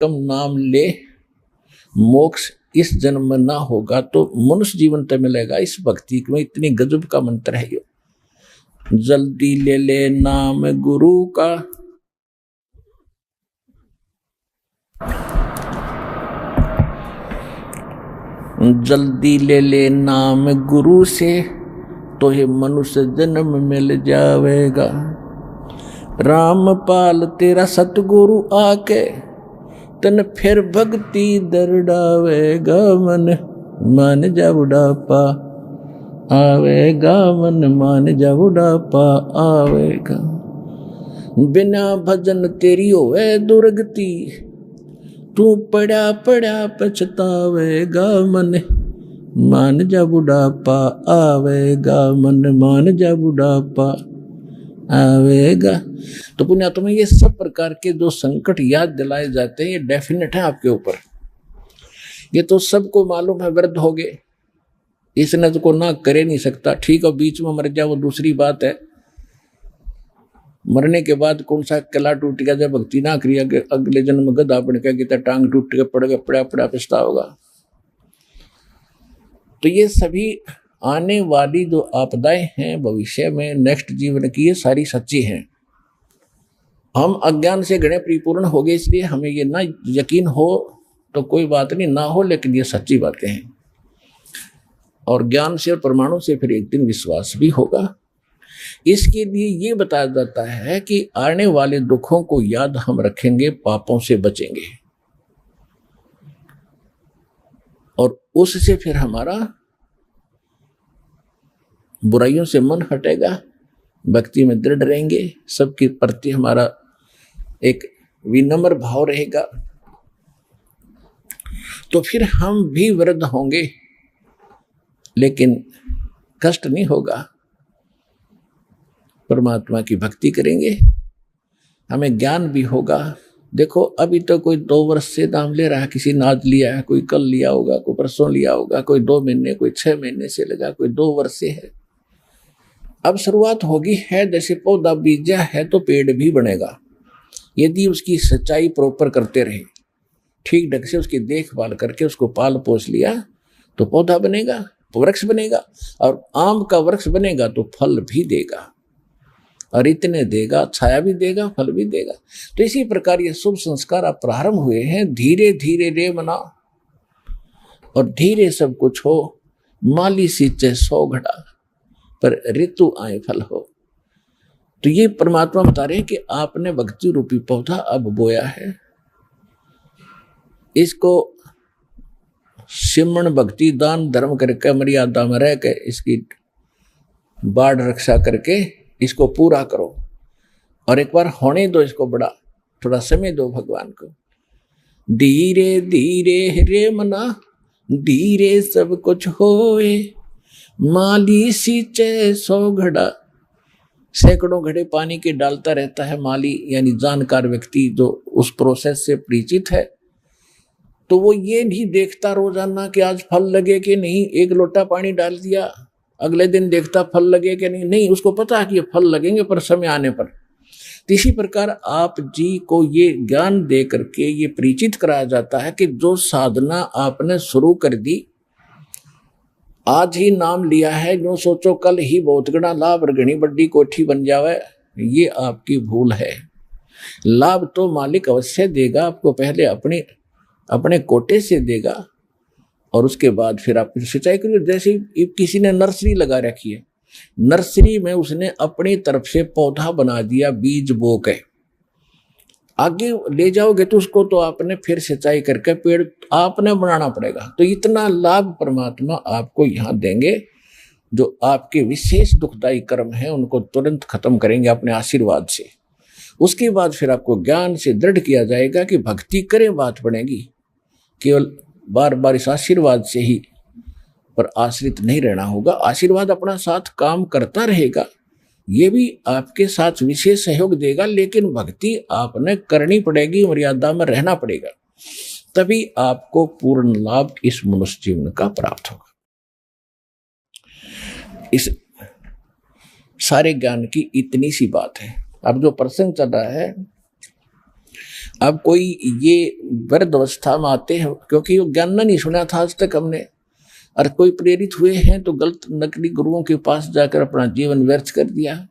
कम नाम ले, मोक्ष इस जन्म में ना होगा तो मनुष्य जीवन तो मिलेगा। इस भक्ति में इतनी गजब का मंत्र है ये। जल्दी ले ले नाम गुरु का, जल्दी ले ले नाम गुरु से, तो ये मनुष्य जन्म मिल जावेगा। रामपाल तेरा सतगुरु आके, तन फिर भक्ति दरड़ावेगा। मन मान जा बुढ़ापा आवेगा, मन मान जा बुढ़ापा आवेगा। बिना भजन तेरी होवे दुर्गति, तू पड़ा पड़ा पछतावेगा। मन मान जा बुढ़ापा आवेगा, मन मान जा बुढ़ापा आवेगा। तो पुण्यात्मा ये सब प्रकार के जो संकट याद दिलाए जाते हैं ये डेफिनेट है आपके ऊपर। ये तो सबको मालूम है, वृद्ध हो गए, इसने तो को ना करे नहीं सकता। ठीक है, बीच में मर गया वो दूसरी बात है। मरने के बाद कौन सा किला टूट गया, जब भक्ति ना करी अगले जन्म गधा बन गया, टांग टूट के पड़ गया, पड़ा पड़ा पछता होगा। तो ये सभी आने वाली जो आपदाएं हैं भविष्य में नेक्स्ट जीवन की, ये सारी सच्ची हैं। हम अज्ञान से घणे परिपूर्ण हो गए, इसलिए हमें ये ना यकीन हो तो कोई बात नहीं, ना हो लेकिन ये सच्ची बातें हैं। और ज्ञान से और परमाणु से फिर एक दिन विश्वास भी होगा। इसके लिए ये बताया जाता है कि आने वाले दुखों को याद हम रखेंगे, पापों से बचेंगे, और उससे फिर हमारा बुराइयों से मन हटेगा, भक्ति में दृढ़ रहेंगे, सबके प्रति हमारा एक विनम्र भाव रहेगा। तो फिर हम भी वृद्ध होंगे लेकिन कष्ट नहीं होगा, परमात्मा की भक्ति करेंगे, हमें ज्ञान भी होगा। देखो अभी तो कोई 2 वर्ष से नाम ले रहा है, किसी ने आज लिया है, कोई कल लिया होगा, कोई परसों लिया होगा, कोई 2 महीने, कोई 6 महीने से लगा, कोई 2 वर्ष से है। अब शुरुआत होगी है, जैसे पौधा बीजा है तो पेड़ भी बनेगा। यदि उसकी सच्चाई प्रॉपर करते रहे, ठीक ढंग से उसकी देखभाल करके उसको पाल पोस लिया तो पौधा बनेगा, वृक्ष बनेगा, और आम का वृक्ष बनेगा तो फल भी देगा, और इतने देगा, छाया भी देगा, फल भी देगा। तो इसी प्रकार ये शुभ संस्कार अब प्रारंभ हुए हैं। धीरे धीरे रे मना, और धीरे सब कुछ हो। माली सींचे 100 घड़ा, पर ऋतु आए फल हो। तो ये परमात्मा बता रहे हैं कि आपने भक्ति रूपी पौधा अब बोया है, इसको सिमरण भक्ति दान धर्म करके मर्यादा में रह के इसकी बाढ़ रक्षा करके इसको पूरा करो, और एक बार होने दो इसको बड़ा, थोड़ा समय दो भगवान को। धीरे धीरे रे मना, धीरे सब कुछ होए, माली सींचे 100 घड़ा। सैकड़ों घड़े पानी के डालता रहता है माली, यानी जानकार व्यक्ति जो उस प्रोसेस से परिचित है। तो वो ये नहीं देखता रोजाना कि आज फल लगे कि नहीं, एक लोटा पानी डाल दिया, अगले दिन देखता फल लगे कि नहीं, नहीं, उसको पता है कि ये फल लगेंगे पर समय आने पर। तो इसी प्रकार आप जी को ये ज्ञान दे करके ये परिचित कराया जाता है कि जो साधना आपने शुरू कर दी, आज ही नाम लिया है, जो सोचो कल ही बहुत गणा लाभ और घनी बड्डी कोठी बन जावे, ये आपकी भूल है। लाभ तो मालिक अवश्य देगा आपको, पहले अपने कोटे से देगा, और उसके बाद फिर आप सिंचाई करिए। जैसे किसी ने नर्सरी लगा रखी है, नर्सरी में उसने अपनी तरफ से पौधा बना दिया, बीज बो के आगे ले जाओगे तो उसको तो आपने फिर सिंचाई करके पेड़ आपने बनाना पड़ेगा। तो इतना लाभ परमात्मा आपको यहाँ देंगे, जो आपके विशेष दुखदायी कर्म है उनको तुरंत खत्म करेंगे अपने आशीर्वाद से। उसके बाद फिर आपको ज्ञान से दृढ़ किया जाएगा कि भक्ति करें, बात बनेगी। केवल बार बार इस आशीर्वाद से ही पर आश्रित नहीं रहना होगा, आशीर्वाद अपना साथ काम करता रहेगा, ये भी आपके साथ विशेष सहयोग देगा, लेकिन भक्ति आपने करनी पड़ेगी, मर्यादा में रहना पड़ेगा, तभी आपको पूर्ण लाभ इस मनुष्य जीवन का प्राप्त होगा। इस सारे ज्ञान की इतनी सी बात है। अब जो प्रसंग चल रहा है, अब कोई ये वृद्ध अवस्था में आते हैं, क्योंकि वो ज्ञान नहीं सुना था आज तक हमने, और कोई प्रेरित हुए हैं तो गलत नकली गुरुओं के पास जाकर अपना जीवन व्यर्थ कर दिया।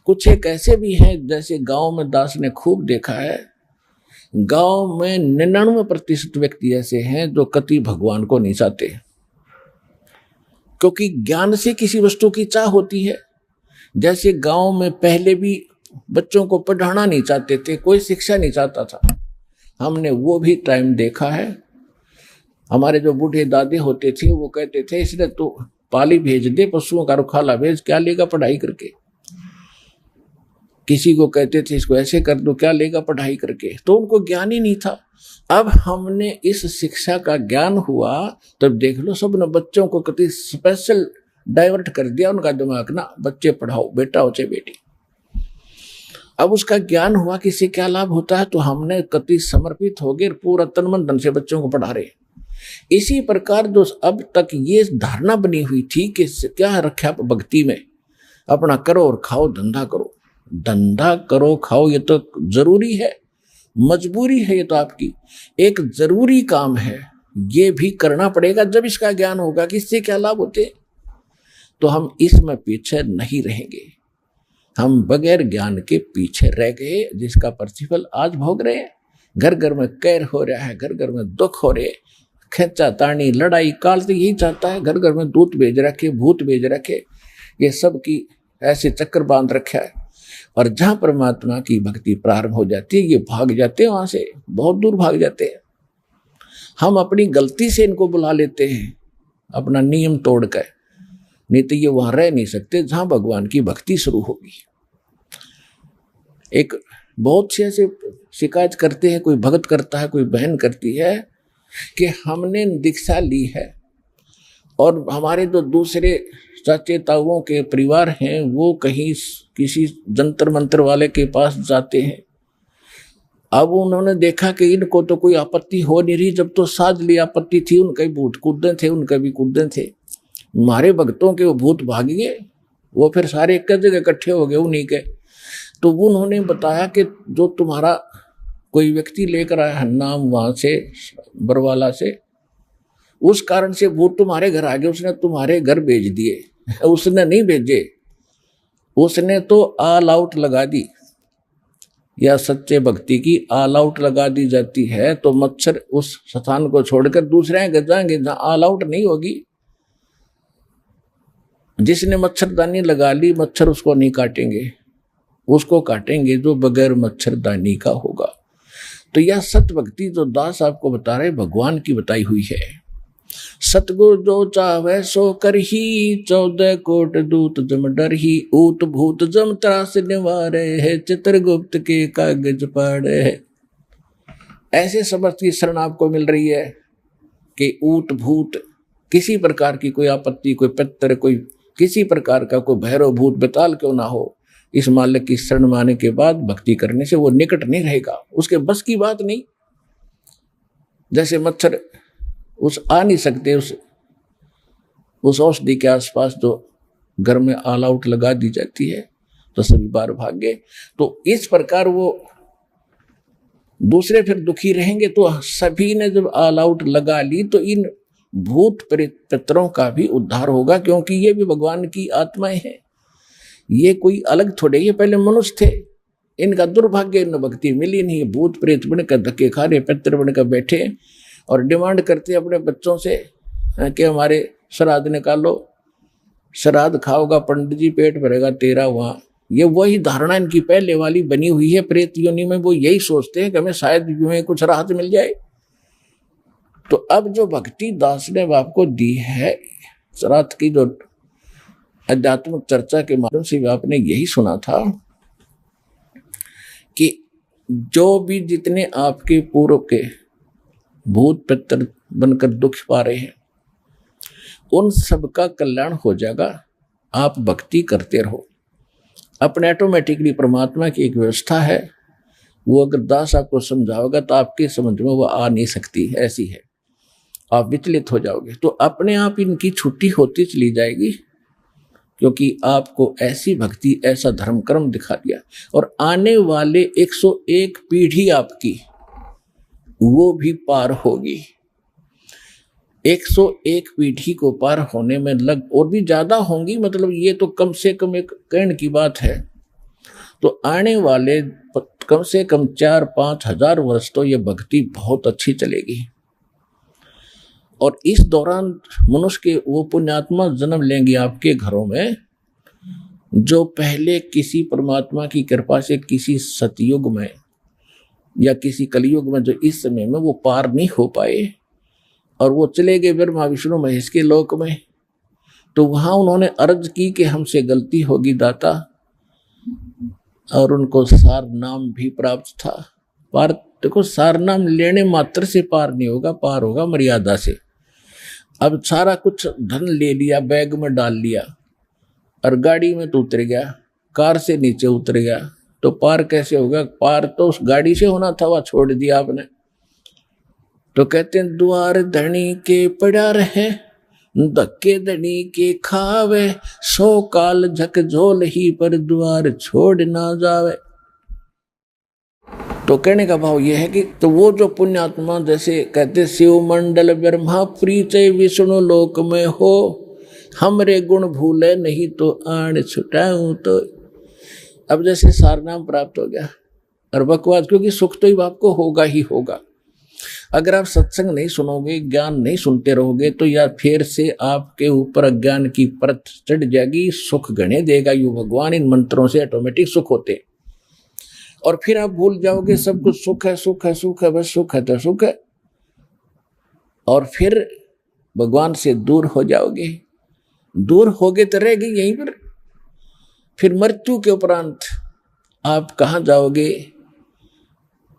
कुछ एक ऐसे भी हैं, जैसे गांव में दास ने खूब देखा है, गांव में 99% व्यक्ति ऐसे हैं जो कति भगवान को नहीं चाहते, क्योंकि ज्ञान से किसी वस्तु की चाह होती है। जैसे गांव में पहले भी बच्चों को पढ़ाना नहीं चाहते थे, कोई शिक्षा नहीं चाहता था, हमने वो भी टाइम देखा है। हमारे जो बूढ़े दादे होते थे वो कहते थे इसने तो पाली भेज दे, पशुओं का रुखाला भेज, क्या लेगा पढ़ाई करके। किसी को कहते थे इसको ऐसे कर दो, क्या लेगा पढ़ाई करके। तो उनको ज्ञान ही नहीं था। अब हमने इस शिक्षा का ज्ञान हुआ, तब देख लो सब ने बच्चों को कति स्पेशल डाइवर्ट कर दिया उनका दिमाग ना, बच्चे पढ़ाओ, बेटा हो चाहे बेटी। अब उसका ज्ञान हुआ कि इससे क्या लाभ होता है, तो हमने कति समर्पित हो गए, पूरा तन मन धन से बच्चों को पढ़ा रहे। इसी प्रकार जो अब तक ये धारणा बनी हुई थी कि क्या रखा भक्ति में, अपना करो और खाओ, धंधा करो, धंधा करो खाओ, ये तो जरूरी है, मजबूरी है, ये तो आपकी एक जरूरी काम है, ये भी करना पड़ेगा। जब इसका ज्ञान होगा कि इससे क्या लाभ होते, तो हम इसमें पीछे नहीं रहेंगे। हम बगैर ज्ञान के पीछे रह गए, जिसका प्रतिफल आज भोग रहे हैं। घर घर में कैर हो रहा है, घर घर में दुख हो रहे, खेचा तानी लड़ाई काल तो यही चाहता है, घर घर में दूत भेज रखे, भूत भेज रखे, ये सब की ऐसे चक्कर बांध रखा है। और जहां परमात्मा की भक्ति प्रारंभ हो जाती है, ये भाग जाते हैं, वहां से बहुत दूर भाग जाते हैं। हम अपनी गलती से इनको बुला लेते हैं, अपना नियम तोड़कर, नहीं तो ये वहां रह नहीं सकते जहां भगवान की भक्ति शुरू होगी। एक बहुत से ऐसे शिकायत करते हैं, कोई भगत करता है, कोई बहन करती है कि हमने दीक्षा ली है और हमारे जो दूसरे चाचे ताऊओं के परिवार हैं वो कहीं किसी जंतर मंतर वाले के पास जाते हैं। अब उन्होंने देखा कि इनको तो कोई आपत्ति हो नहीं रही, जब तो साज ली आपत्ति थी, उनके भूत कूदे थे, उनके भी कूदे थे। हमारे भक्तों के वो भूत भाग गए, वो फिर सारे एक जगह इकट्ठे हो गए उन्हीं के। तो उन्होंने बताया कि जो तुम्हारा कोई व्यक्ति लेकर आया है नाम वहां से बरवाला से, उस कारण से भूत तुम्हारे घर आ गए, उसने तुम्हारे घर भेज दिए। उसने नहीं भेजे, उसने तो ऑल आउट लगा दी। या सच्चे भक्ति की ऑल आउट लगा दी जाती है तो मच्छर उस स्थान को छोड़कर दूसरे घर जाएंगे जहां ऑल आउट नहीं होगी। जिसने मच्छरदानी लगा ली, मच्छर उसको नहीं काटेंगे, उसको काटेंगे जो बगैर मच्छरदानी का होगा। तो यह सत्य भक्ति जो दास आपको बता रहे भगवान की बताई हुई है। सतगुरु जो चाहे सो करही, 14 कोट दूत जम डरही, ऊत भूत जम त्रास निवारे है, चित्रगुप्त के कागज पढ़े है। ऐसे समर्थ की शरण आपको मिल रही है कि ऊत भूत किसी प्रकार की कोई आपत्ति, कोई पितर, कोई किसी प्रकार का कोई भैरव भूत बेताल क्यों ना हो, इस मालिक की शरण में आने के बाद भक्ति करने से वो निकट नहीं रहेगा, उसके बस की बात नहीं। जैसे मच्छर उस आ नहीं सकते उस औषधि के आसपास जो घर में ऑल आउट लगा दी जाती है तो सभी बार भाग गए। तो इस प्रकार वो दूसरे फिर दुखी रहेंगे। तो सभी ने जब ऑल आउट लगा ली तो इन भूत प्रेत पितरों का भी उद्धार होगा, क्योंकि ये भी भगवान की आत्माएं हैं, ये कोई अलग थोड़े, ये पहले मनुष्य थे, इनका दुर्भाग्य, इन भक्ति मिली नहीं। भूत प्रेत बनकर धक्के खा रहे, पितर बनकर बैठे और डिमांड करते अपने बच्चों से कि हमारे श्राद्ध निकालो, श्राद्ध खाओगा पंडित जी, पेट भरेगा तेरा वहाँ। ये वही धारणा इनकी पहले वाली बनी हुई है प्रेत योनि में। वो यही सोचते हैं कि हमें शायद में कुछ राहत मिल जाए। तो अब जो भक्ति दास ने आपको दी है, श्राद्ध की जो आध्यात्मिक चर्चा के माध्यम से आपने यही सुना था कि जो भी जितने आपके पूर्व के भूत पितर बनकर दुख पा रहे हैं, उन सब का कल्याण हो जाएगा। आप भक्ति करते रहो, अपने ऑटोमेटिकली परमात्मा की एक व्यवस्था है, वो अगर दास आपको समझाओगा तो आपके समझ में वो आ नहीं सकती, ऐसी है, आप विचलित हो जाओगे। तो अपने आप इनकी छुट्टी होती चली जाएगी, क्योंकि आपको ऐसी भक्ति, ऐसा धर्म कर्म दिखा दिया। और आने वाले 101 पीढ़ी आपकी वो भी पार होगी। 101 पीढ़ी को पार होने में और भी ज्यादा होंगी, मतलब ये तो कम से कम एक कहने की बात है। तो आने वाले कम से कम 4-5 हजार वर्ष तो ये भक्ति बहुत अच्छी चलेगी। और इस दौरान मनुष्य के वो पुण्यात्मा जन्म लेंगे आपके घरों में, जो पहले किसी परमात्मा की कृपा से किसी सतयुग में या किसी कलयुग में, जो इस समय में वो पार नहीं हो पाए और वो चले गए ब्रह्मा विष्णु महेश के लोक में। तो वहां उन्होंने अर्ज की कि हमसे गलती होगी दाता, और उनको सार नाम भी प्राप्त था। पार देखो, सार नाम लेने मात्र से पार नहीं होगा, पार होगा मर्यादा से। अब सारा कुछ धन ले लिया, बैग में डाल लिया और गाड़ी में तो उतर गया, कार से नीचे उतर गया, तो पार कैसे होगा? पार तो उस गाड़ी से होना था, वह छोड़ दिया आपने। तो कहते हैं द्वार धनी के पड़ा रहे, धक्के धनी के खावे, 100 काल झकझोल ही पर द्वार छोड़ ना जावे। तो कहने का भाव यह है कि तो वो जो पुण्यात्मा, जैसे कहते शिव मंडल ब्रह्मा परिचय विष्णु लोक में हो, हमरे गुण भूले नहीं तो आण छुटाऊं तो। अब जैसे सार नाम प्राप्त हो गया और बकवास, क्योंकि सुख तो ही आपको होगा ही होगा। अगर आप सत्संग नहीं सुनोगे, ज्ञान नहीं सुनते रहोगे, तो या फिर से आपके ऊपर अज्ञान की परत चढ़ जाएगी, सुख गणे देगा यू भगवान। इन मंत्रों से ऑटोमेटिक सुख होते, और फिर आप भूल जाओगे सब कुछ सुख है सुख है सुख है, बस सुख है तो सुख है, और फिर भगवान से दूर हो जाओगे। दूर होगे तो रहेगी यहीं पर। फिर मृत्यु के उपरांत आप कहाँ जाओगे?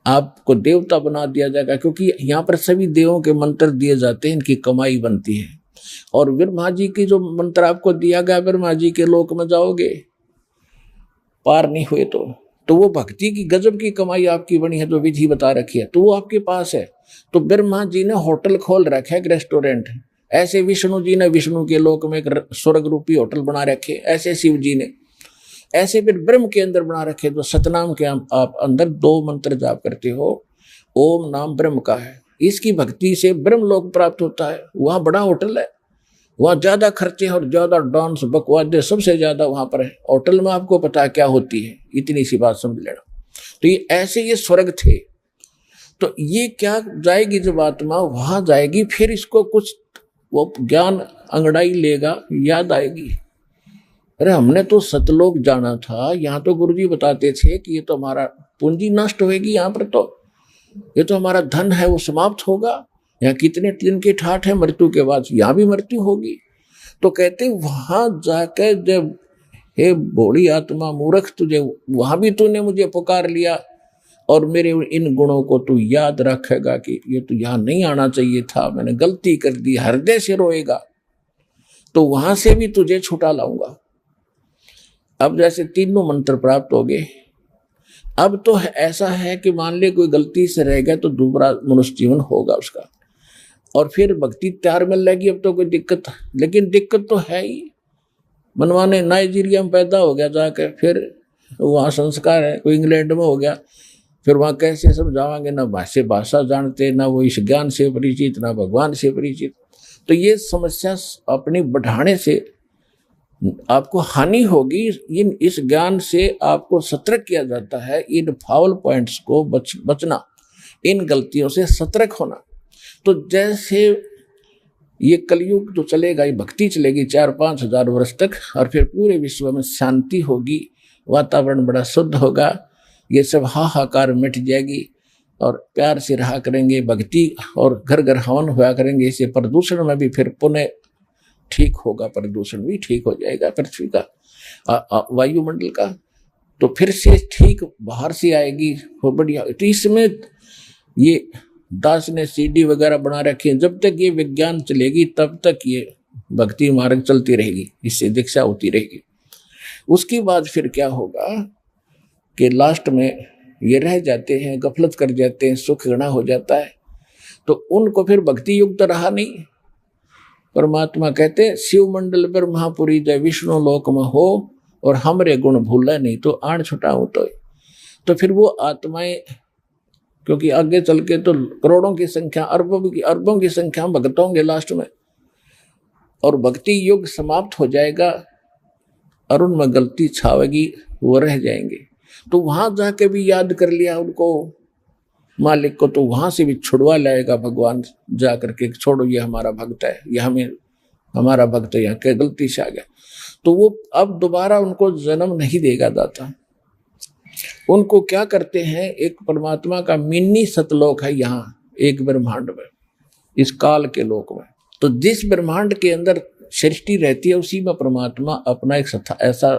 आपको देवता बना दिया जाएगा, क्योंकि यहाँ पर सभी देवों के मंत्र दिए जाते हैं, इनकी कमाई बनती है। और ब्रह्मा जी की जो मंत्र आपको दिया गया, ब्रह्मा जी के लोक में जाओगे, पार नहीं हुए तो वो भक्ति की गजब की कमाई आपकी बनी है, जो विधि बता रखी है, तो वो आपके पास है। तो ब्रह्मा जी ने होटल खोल रखा है, एक रेस्टोरेंट। ऐसे विष्णु जी ने विष्णु के लोक में एक स्वर्ग रूपी होटल बना रखे, ऐसे शिव जी ने, ऐसे फिर ब्रह्म के अंदर बना रखे। जो सतनाम के आप अंदर 2 मंत्र जाप करते हो, ओम नाम ब्रह्म का है, इसकी भक्ति से ब्रह्म लोक प्राप्त होता है। वहाँ बड़ा होटल है, वहाँ ज्यादा खर्चे और ज्यादा डांस बकवादे सबसे ज्यादा वहां पर है। होटल में आपको पता है क्या होती है, इतनी सी बात समझ लेना। तो ये ऐसे ये स्वर्ग थे। तो ये क्या जाएगी जब आत्मा वहां जाएगी, फिर इसको कुछ वो ज्ञान अंगड़ाई लेगा, याद आएगी, अरे हमने तो सतलोक जाना था, यहाँ तो गुरुजी बताते थे कि ये तो हमारा पूंजी नष्ट होगी, यहाँ पर तो ये तो हमारा धन है वो समाप्त होगा, यहाँ कितने दिन की ठाठ है, मृत्यु के बाद यहाँ भी मृत्यु होगी। तो कहते वहां जाकर जब हे भोली आत्मा मूर्ख, तुझे वहां भी तूने मुझे पुकार लिया और मेरे इन गुणों को तू याद रखेगा कि ये तो यहाँ नहीं आना चाहिए था, मैंने गलती कर दी, हृदय से रोएगा, तो वहां से भी तुझे छुटा लाऊंगा। अब जैसे तीनों मंत्र प्राप्त हो गए, अब तो ऐसा है कि मान ले कोई गलती से रह गया तो दोबारा मनुष्य जीवन होगा उसका, और फिर भक्ति तैयार मिल जाएगी। अब तो कोई दिक्कत, लेकिन दिक्कत तो है ही। मनवाने नाइजीरिया में पैदा हो गया जाकर, फिर वहाँ संस्कार है, कोई इंग्लैंड में हो गया, फिर वहाँ कैसे समझावांगे, ना भाषा जानते, ना वो इस ज्ञान से परिचित, ना भगवान से परिचित। तो ये समस्या अपनी बढ़ाने से आपको हानि होगी। इस ज्ञान से आपको सतर्क किया जाता है, इन फाउल पॉइंट्स को बचना, इन गलतियों से सतर्क होना। तो जैसे ये कलयुग तो चलेगा, ये भक्ति चलेगी 4-5 हजार वर्ष तक, और फिर पूरे विश्व में शांति होगी, वातावरण बड़ा शुद्ध होगा, ये सब हाहाकार मिट जाएगी, और प्यार से रहा करेंगे भक्ति, और घर घर हवन हुआ करेंगे। इससे प्रदूषण में भी फिर पुनः ठीक होगा, प्रदूषण भी ठीक हो जाएगा पृथ्वी का, वायुमंडल का, तो फिर से ठीक बाहर से आएगी वो बढ़िया। तो इसमें ये दास ने सीडी वगैरह बना रखी है, जब तक ये विज्ञान चलेगी तब तक ये भक्ति मार्ग चलती रहेगी, इससे दीक्षा होती रहेगी। उसके बाद फिर क्या होगा कि लास्ट में ये रह जाते हैं, गफलत कर जाते हैं, सुख गणा हो जाता है, तो उनको फिर भक्ति युक्त रहा नहीं। परमात्मा कहते शिव मंडल पर महापुरी जय विष्णु लोक में हो, और हमरे गुण भूला नहीं तो आण छुटाऊं तो फिर वो आत्माएं, क्योंकि आगे चल के तो करोड़ों की संख्या, अरबों की संख्या भक्त होंगे लास्ट में, और भक्ति युग समाप्त हो जाएगा और उनमें गलती छावेगी, वो रह जाएंगे। तो वहां जाके भी याद कर लिया उनको मालिक को, तो वहां से भी छुड़वा लाएगा भगवान जा करके, छोड़ो ये हमारा भक्त है, ये हमारा भक्त यहाँ के गलती से आ गया। तो वो अब दोबारा उनको जन्म नहीं देगा दाता। उनको क्या करते हैं, एक परमात्मा का मिनी सतलोक है यहाँ एक ब्रह्मांड में, इस काल के लोक में। तो जिस ब्रह्मांड के अंदर सृष्टि रहती है उसी में परमात्मा अपना एक ऐसा,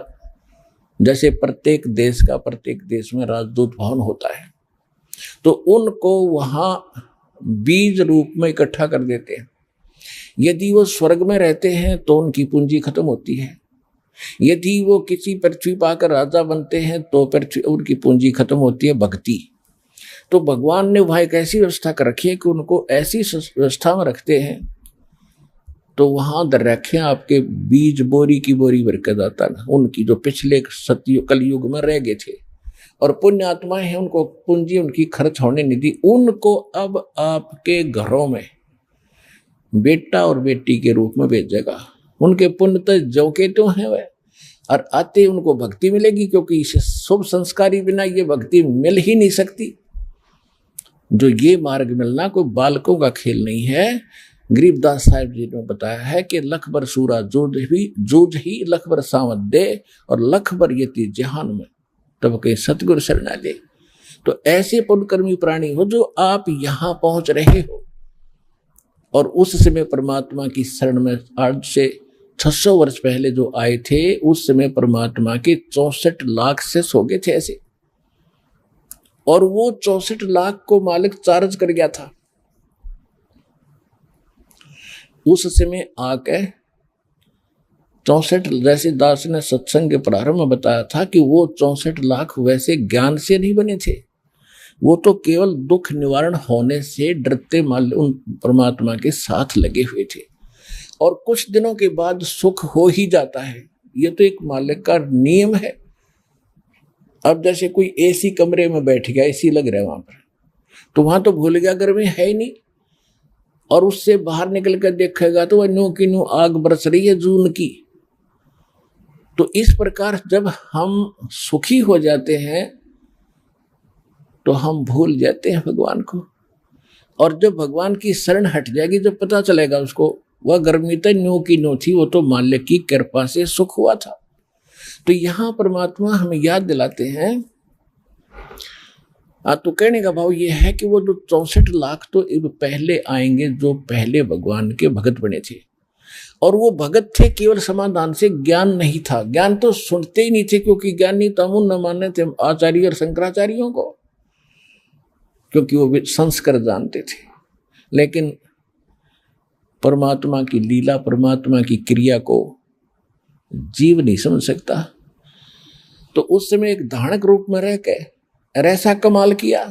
जैसे प्रत्येक देश में राजदूत भवन होता है, तो उनको वहां बीज रूप में इकट्ठा कर देते हैं। यदि वो स्वर्ग में रहते हैं तो उनकी पूंजी खत्म होती है, यदि वो किसी पृथ्वी पाकर राजा बनते हैं तो पृथ्वी उनकी पूंजी खत्म होती है, भक्ति। तो भगवान ने वहां एक ऐसी व्यवस्था कर रखी है कि उनको ऐसी व्यवस्था में रखते हैं, तो वहां दर रखे आपके बीज बोरी की बोरी बरकत आता ना, उनकी जो पिछले कलयुग में रह गए थे, और पुण्य आत्माएं हैं, उनको पूंजी उनकी खर्च होने नहीं दी, उनको अब आपके घरों में बेटा और बेटी के रूप में भेजेगा। उनके पुण्य तो जो के तो हैं वह, और आते उनको भक्ति मिलेगी, क्योंकि इस शुभ संस्कारी बिना ये भक्ति मिल ही नहीं सकती। जो ये मार्ग मिलना कोई बालकों का खेल नहीं है। गरीबदास साहिब जी ने बताया है कि लख बर सूरा जूझ ही लख बर सावत दे, और लख बर यति जहान में तब के सतगुरु शरणा दे। तो ऐसे पुण्यकर्मी प्राणी हो जो आप यहाँ पहुंच रहे हो, और उस समय परमात्मा की शरण में आज से 600 वर्ष पहले जो आए थे, उस समय परमात्मा के 64 लाख से सो गए थे ऐसे, और वो 64 लाख को मालिक चार्ज कर गया था। उस समय आके 64, जैसे दास ने सत्संग के प्रारंभ में बताया था कि वो 64 लाख वैसे ज्ञान से नहीं बने थे, वो तो केवल दुख निवारण होने से डरते माल उन परमात्मा के साथ लगे हुए थे, और कुछ दिनों के बाद सुख हो ही जाता है। ये तो एक मालिक का नियम है। अब जैसे कोई एसी कमरे में बैठ गया, एसी लग रहा है वहां पर, तो वहां तो भूल गया गर्मी है ही नहीं, और उससे बाहर निकल कर देखेगा तो वह न्यू की न्यू आग बरस रही है जून की। तो इस प्रकार जब हम सुखी हो जाते हैं तो हम भूल जाते हैं भगवान को, और जब भगवान की शरण हट जाएगी, जब पता चलेगा उसको वह गर्मी तो न्यू की न्यू थी, वो तो मालिक की कृपा से सुख हुआ था। तो यहाँ परमात्मा हमें याद दिलाते हैं। तो कहने का भाव ये है कि वो जो 64 लाख तो पहले आएंगे जो पहले भगवान के भगत बने थे, और वो भगत थे केवल समाधान से, ज्ञान नहीं था। ज्ञान तो सुनते ही नहीं थे, क्योंकि ज्ञानी तमुन न माने थे आचार्य और शंकराचार्यों को, क्योंकि वो संस्कार जानते थे। लेकिन परमात्मा की लीला, परमात्मा की क्रिया को जीव नहीं समझ सकता। तो उस समय एक धानक रूप में रह के ऐसा कमाल किया,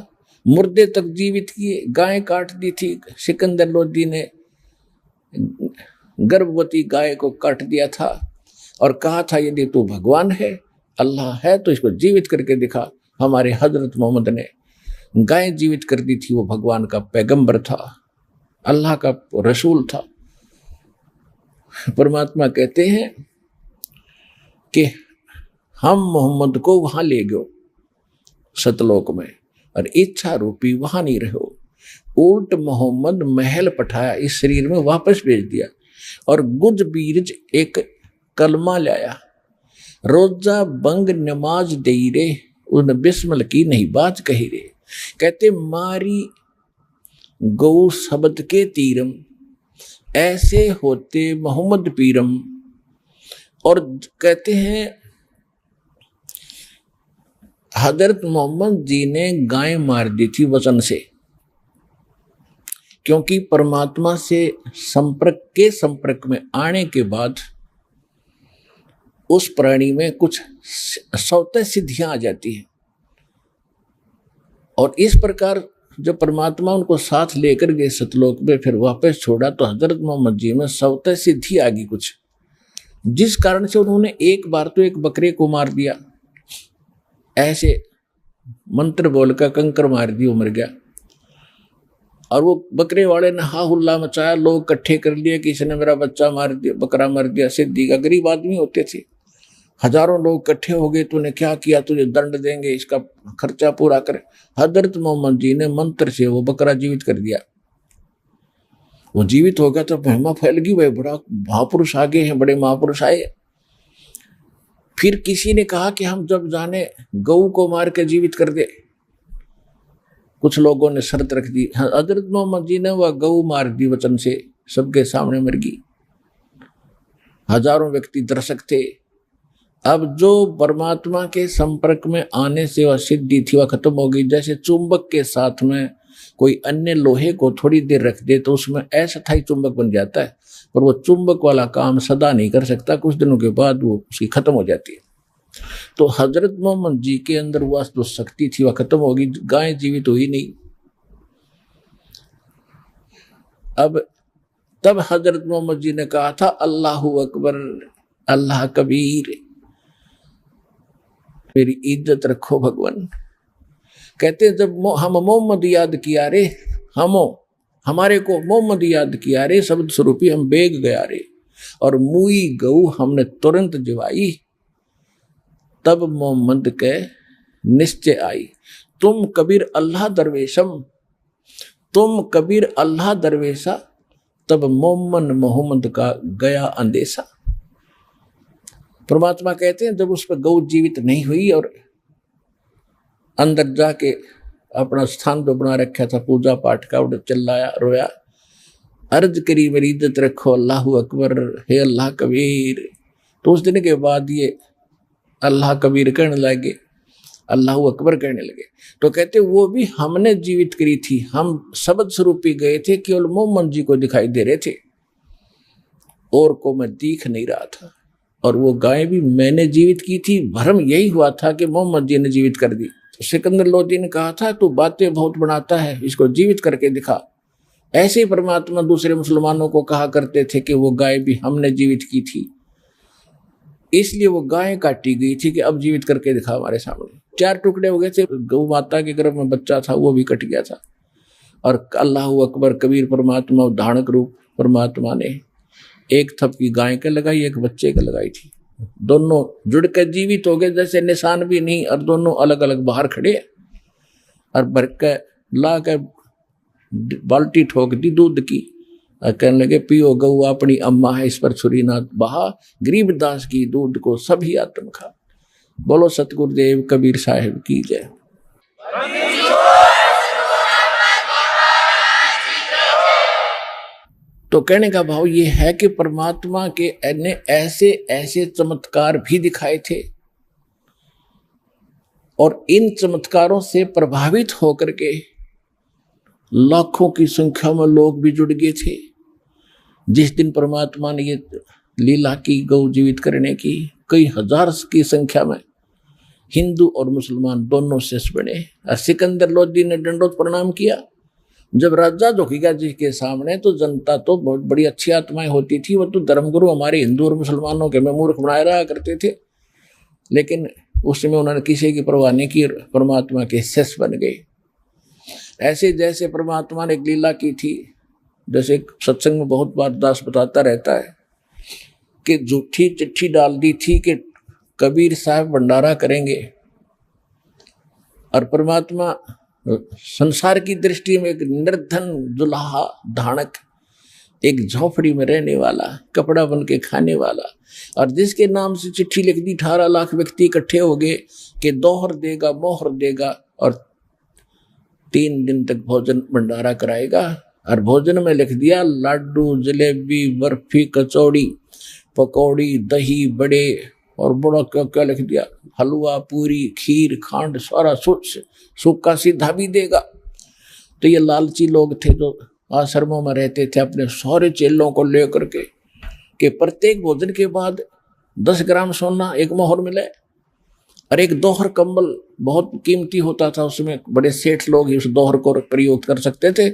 मुर्दे तक जीवित किए, गाय काट दी थी। सिकंदर लोधी ने गर्भवती गाय को काट दिया था और कहा था यदि तू भगवान है, अल्लाह है, तो इसको जीवित करके दिखा। हमारे हजरत मोहम्मद ने गाय जीवित कर दी थी। वो भगवान का पैगंबर था, अल्लाह का रसूल था। परमात्मा कहते हैं कि हम मोहम्मद को वहां ले गयो सतलोक में, और इच्छा रूपी वहां नहीं रहो। उल्ट मोहम्मद महल पठाया, इस शरीर में वापस भेज दिया, और गुज बीरज एक कलमा लाया। रोजा बंग नमाज दे रे, उन बिस्मिल की नहीं बात कही रे। कहते मारी गौ शब्द के तीरम, ऐसे होते मोहम्मद पीरम। और कहते हैं हजरत मोहम्मद जी ने गाय मार दी थी वचन से, क्योंकि परमात्मा से संपर्क में आने के बाद उस प्राणी में कुछ स्वतः सिद्धियां आ जाती हैं। और इस प्रकार जब परमात्मा उनको साथ लेकर गए सतलोक में, फिर वापस छोड़ा, तो हजरत मोहम्मद जी में स्वतः सिद्धि आ गई कुछ, जिस कारण से उन्होंने एक बार तो एक बकरे को मार दिया, ऐसे मंत्र बोलकर कंकर मार दी, वो मर गया। और वो बकरे वाले ने हा हुल्ला मचाया, लोग इकट्ठे कर लिए कि इसने मेरा बच्चा मार दिया, बकरा मार दिया। सिद्धि का गरीब आदमी होते थे, हजारों लोग इकट्ठे हो गए, तूने क्या किया, तुझे दंड देंगे, इसका खर्चा पूरा कर। हजरत मोहम्मद जी ने मंत्र से वो बकरा जीवित कर दिया। वो जीवित हो गया तो महिमा फैल गई, वह बड़ा महापुरुष आगे हैं, बड़े महापुरुष आए। फिर किसी ने कहा कि हम जब जाने गऊ को मार के जीवित कर दे। कुछ लोगों ने शर्त रख दी। हजरत मोहम्मद जी ने वह गऊ मार दी वचन से, सबके सामने मर गई। हजारों व्यक्ति दर्शक थे। अब जो परमात्मा के संपर्क में आने से वह सिद्धि थी वह खत्म हो गई। जैसे चुंबक के साथ में कोई अन्य लोहे को थोड़ी देर रख दे तो उसमें अस्थायी चुंबक बन जाता है, पर वो चुंबक वाला काम सदा नहीं कर सकता, कुछ दिनों के बाद वो उसकी खत्म हो जाती है। तो हजरत मोहम्मद जी के अंदर वह जो शक्ति थी वह खत्म होगी, गाय जीवित हुई नहीं। अब तब हजरत मोहम्मद जी ने कहा था अल्लाहू अकबर, अल्लाह कबीर, मेरी इज्जत रखो भगवान। कहते जब हम मोहम्मद याद किया रे, हमारे को मोहम्मद याद किया रे, शब्द स्वरूपी हम बेग गया रे, और मुई गऊ हमने तुरंत जिवाई। तब मोहम्मद के निश्चय आई, तुम कबीर अल्लाह दरवेशम, तुम कबीर अल्लाह दरवेशा। तब मोहम्मद का गया अंदेशा। परमात्मा कहते हैं जब उस पर गौ जीवित नहीं हुई और अंदर जाके अपना स्थान जो बना रखा था पूजा पाठ का, उड़ चिल्लाया रोया, अर्ज करी मेरी इज्जत रखो अल्लाहू अकबर, हे अल्लाह कबीर। तो उस दिन के बाद ये अल्लाह कबीर कहने लगे, अल्लाहू अकबर कहने लगे। तो कहते वो भी हमने जीवित करी थी, हम शब्द स्वरूपी गए थे, केवल मोहम्मद जी को दिखाई दे रहे थे और को मैं दिख नहीं रहा था। और वो गाय भी मैंने जीवित की थी, भ्रम यही हुआ था कि मोहम्मद जी ने जीवित कर दी। तो सिकंदर लोदी ने कहा था तू बातें बहुत बनाता है, इसको जीवित करके दिखा। ऐसे ही परमात्मा दूसरे मुसलमानों को कहा करते थे कि वो गाय भी हमने जीवित की थी, इसलिए वो गाय काटी गई थी कि अब जीवित करके दिखा हमारे सामने। 4 टुकड़े हो गए थे, गौ माता के गर्भ में बच्चा था वो भी कट गया था। और अल्लाहू अकबर कबीर परमात्मा धानक रूप परमात्मा ने एक थपकी गाय के लगाई, एक बच्चे के लगाई थी। दोनों जुड़ कर जीवित हो गए, जैसे निशान भी नहीं, और दोनों अलग अलग बाहर खड़े और भर के ला के बाल्टी ठोक दी दूध की और कहने लगे पियो गऊ अपनी अम्मा है, इस पर छुरी ना बहा, गरीबदास की दूध को सभी आत्म खा। बोलो सतगुरुदेव कबीर साहिब की जय। तो कहने का भाव ये है कि परमात्मा के ने ऐसे ऐसे चमत्कार भी दिखाए थे और इन चमत्कारों से प्रभावित होकर के लाखों की संख्या में लोग भी जुड़ गए थे। जिस दिन परमात्मा ने ये लीला की गौ जीवित करने की, कई हजार की संख्या में हिंदू और मुसलमान दोनों शिष्य बने। और सिकंदर लोदी ने दंडोत प्रणाम किया। जब राजा झुकेगा जी के सामने तो जनता तो बहुत बड़ी अच्छी आत्माएं होती थी, वो तो धर्मगुरु हमारे हिंदू और मुसलमानों के में मूर्ख बनाए रहा करते थे, लेकिन उस समय उन्होंने किसी की परवाह नहीं की, परमात्मा के शिष्य बन गए। ऐसे जैसे परमात्मा ने एक लीला की थी, जैसे सत्संग में बहुत बार दास बताता रहता है कि झूठी चिट्ठी डाल दी थी कि कबीर साहब भंडारा करेंगे, और परमात्मा संसार की दृष्टि में एक निर्धन दुल्हा धानक, एक झोपड़ी में रहने वाला, कपड़ा बन के खाने वाला, और जिसके नाम से चिट्ठी लिख दी 18 लाख व्यक्ति इकट्ठे हो गए कि दोहर देगा मोहर देगा और 3 दिन तक भोजन भंडारा कराएगा। और भोजन में लिख दिया लड्डू जलेबी बर्फी कचौड़ी पकौड़ी दही बड़े और बड़ा क्या क्या लिख दिया, हलवा पूरी खीर खांड सारा सूखा सीधा भी देगा। तो ये लालची लोग थे जो आश्रमों में रहते थे, अपने सारे चेलों को लेकर के कि प्रत्येक भोजन के बाद 10 ग्राम सोना एक मोहर मिले, और एक दोहर कंबल बहुत कीमती होता था, उसमें बड़े सेठ लोग ही उस दोहर को प्रयोग कर सकते थे,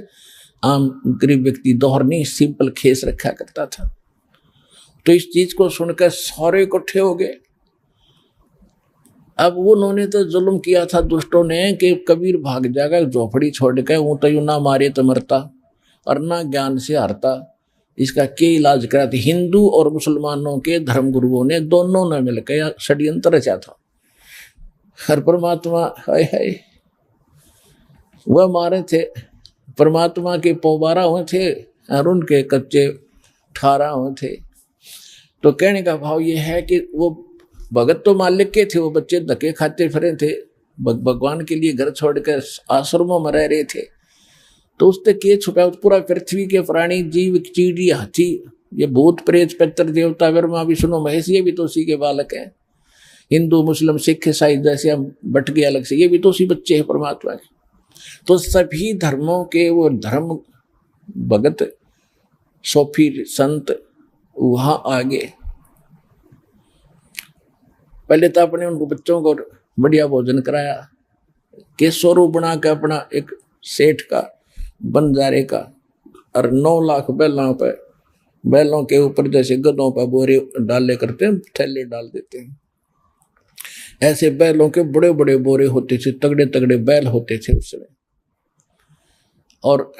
आम गरीब व्यक्ति दोहर नहीं सिंपल खेस रखा करता था। तो इस चीज को सुनकर सारे इकट्ठे हो गए अब उन्होंने तो जुल्म किया था दुष्टों ने कि कबीर भाग जाएगा झोपड़ी छोड़ के, वो तो यूं ना मारे तो मरता और ना ज्ञान से हारता, इसका क्या इलाज करा था। हिंदू और मुसलमानों के धर्म गुरुओं ने दोनों ने मिलकर षड्यंत्र रचा था। हर परमात्मा हाय हाय वह मारे थे, परमात्मा के पोबारा हुए थे और उनके कच्चे ठारा हुए थे। तो कहने का भाव ये है कि वो भगत तो मालिक के थे, वो बच्चे धक्के खाते फिरे थे, भगवान के लिए घर छोड़कर आश्रमों में रह रहे थे। तो उससे के छुपा, पूरा पृथ्वी के प्राणी जीव चीड़ी हाथी ये भूत प्रेत पितर देवता ब्रह्मा विष्णु महेश ये भी तो उसी के बालक हैं। हिंदू मुस्लिम सिख ईसाई जैसे हम बट गए अलग से, ये भी तो उसी बच्चे हैं परमात्मा के। तो सभी धर्मों के वो धर्म भगत सोफी संत वहां आगे पहले तो अपने उनको बच्चों को बढ़िया भोजन कराया, केसोरू बना के अपना एक सेठ का बंजारे का, और 9 लाख बैलों के ऊपर जैसे गधों पर बोरे डाले करते हैं, थैले डाल देते हैं, ऐसे बैलों के बड़े बड़े बोरे होते थे, तगड़े तगड़े बैल होते थे उस समय। और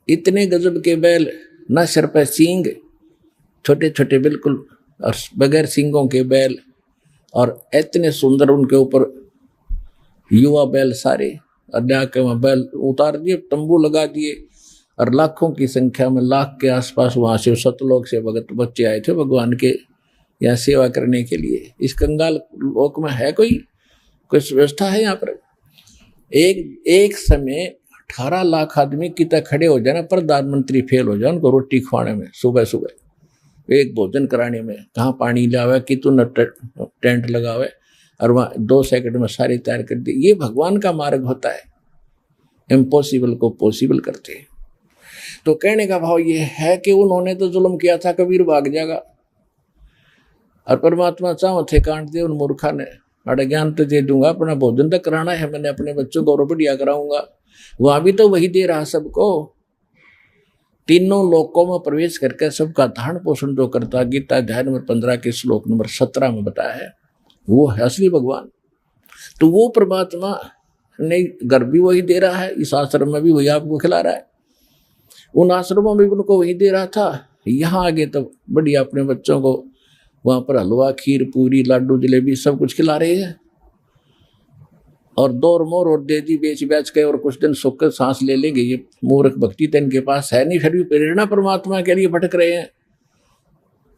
इतने गजब के बैल, न सिर पर सींग, छोटे छोटे बिल्कुल और बगैर सींगों के बैल, और इतने सुंदर उनके ऊपर युवा बैल सारे, और जाके वहाँ बैल उतार दिए, तंबू लगा दिए, और लाखों की संख्या में, लाख के आसपास वहाँ से सतलोक से भगत बच्चे आए थे भगवान के यहाँ सेवा करने के लिए। इस कंगाल लोक में है कोई व्यवस्था है यहाँ पर? एक समय 18 लाख आदमी कितना खड़े हो जाए ना, प्रधानमंत्री फेल हो जाए उनको रोटी खवाने में, सुबह सुबह एक भोजन कराने में, कहाँ पानी लावे, कितना टेंट लगावे, और वहाँ 2 सेकंड में सारी तैयार कर दी। ये भगवान का मार्ग होता है, इम्पॉसिबल को पॉसिबल करते हैं। तो कहने का भाव ये है कि उन्होंने तो जुल्म किया था, कबीर भाग जाएगा, और परमात्मा चाहो थे काट दे उन मूर्खा ने, अरे ज्ञान तो दे दूंगा, अपना भोजन तो कराना है, मैंने अपने बच्चों को बढ़िया कराऊंगा। वहां भी तो वही दे रहा सबको, तीनों लोकों में प्रवेश करके सबका धारण पोषण जो करता, गीता अध्याय नंबर 15 के श्लोक नंबर 17 में बताया है, वो है असली भगवान। तो वो परमात्मा ने घर भी वही दे रहा है, इस आश्रम में भी वही आपको खिला रहा है, उन आश्रमों में भी उनको वही दे रहा था। यहाँ आगे तो बढ़िया अपने बच्चों को वहां पर हलवा खीर पूरी लाडू जलेबी सब कुछ खिला रहे हैं, और 2 मोर और दे दी बेच बेच के, और कुछ दिन सुख कर सांस ले लेंगे। ये मूर्ख भक्ति तो इनके पास है नहीं, फिर भी प्रेरणा परमात्मा के लिए भटक रहे हैं।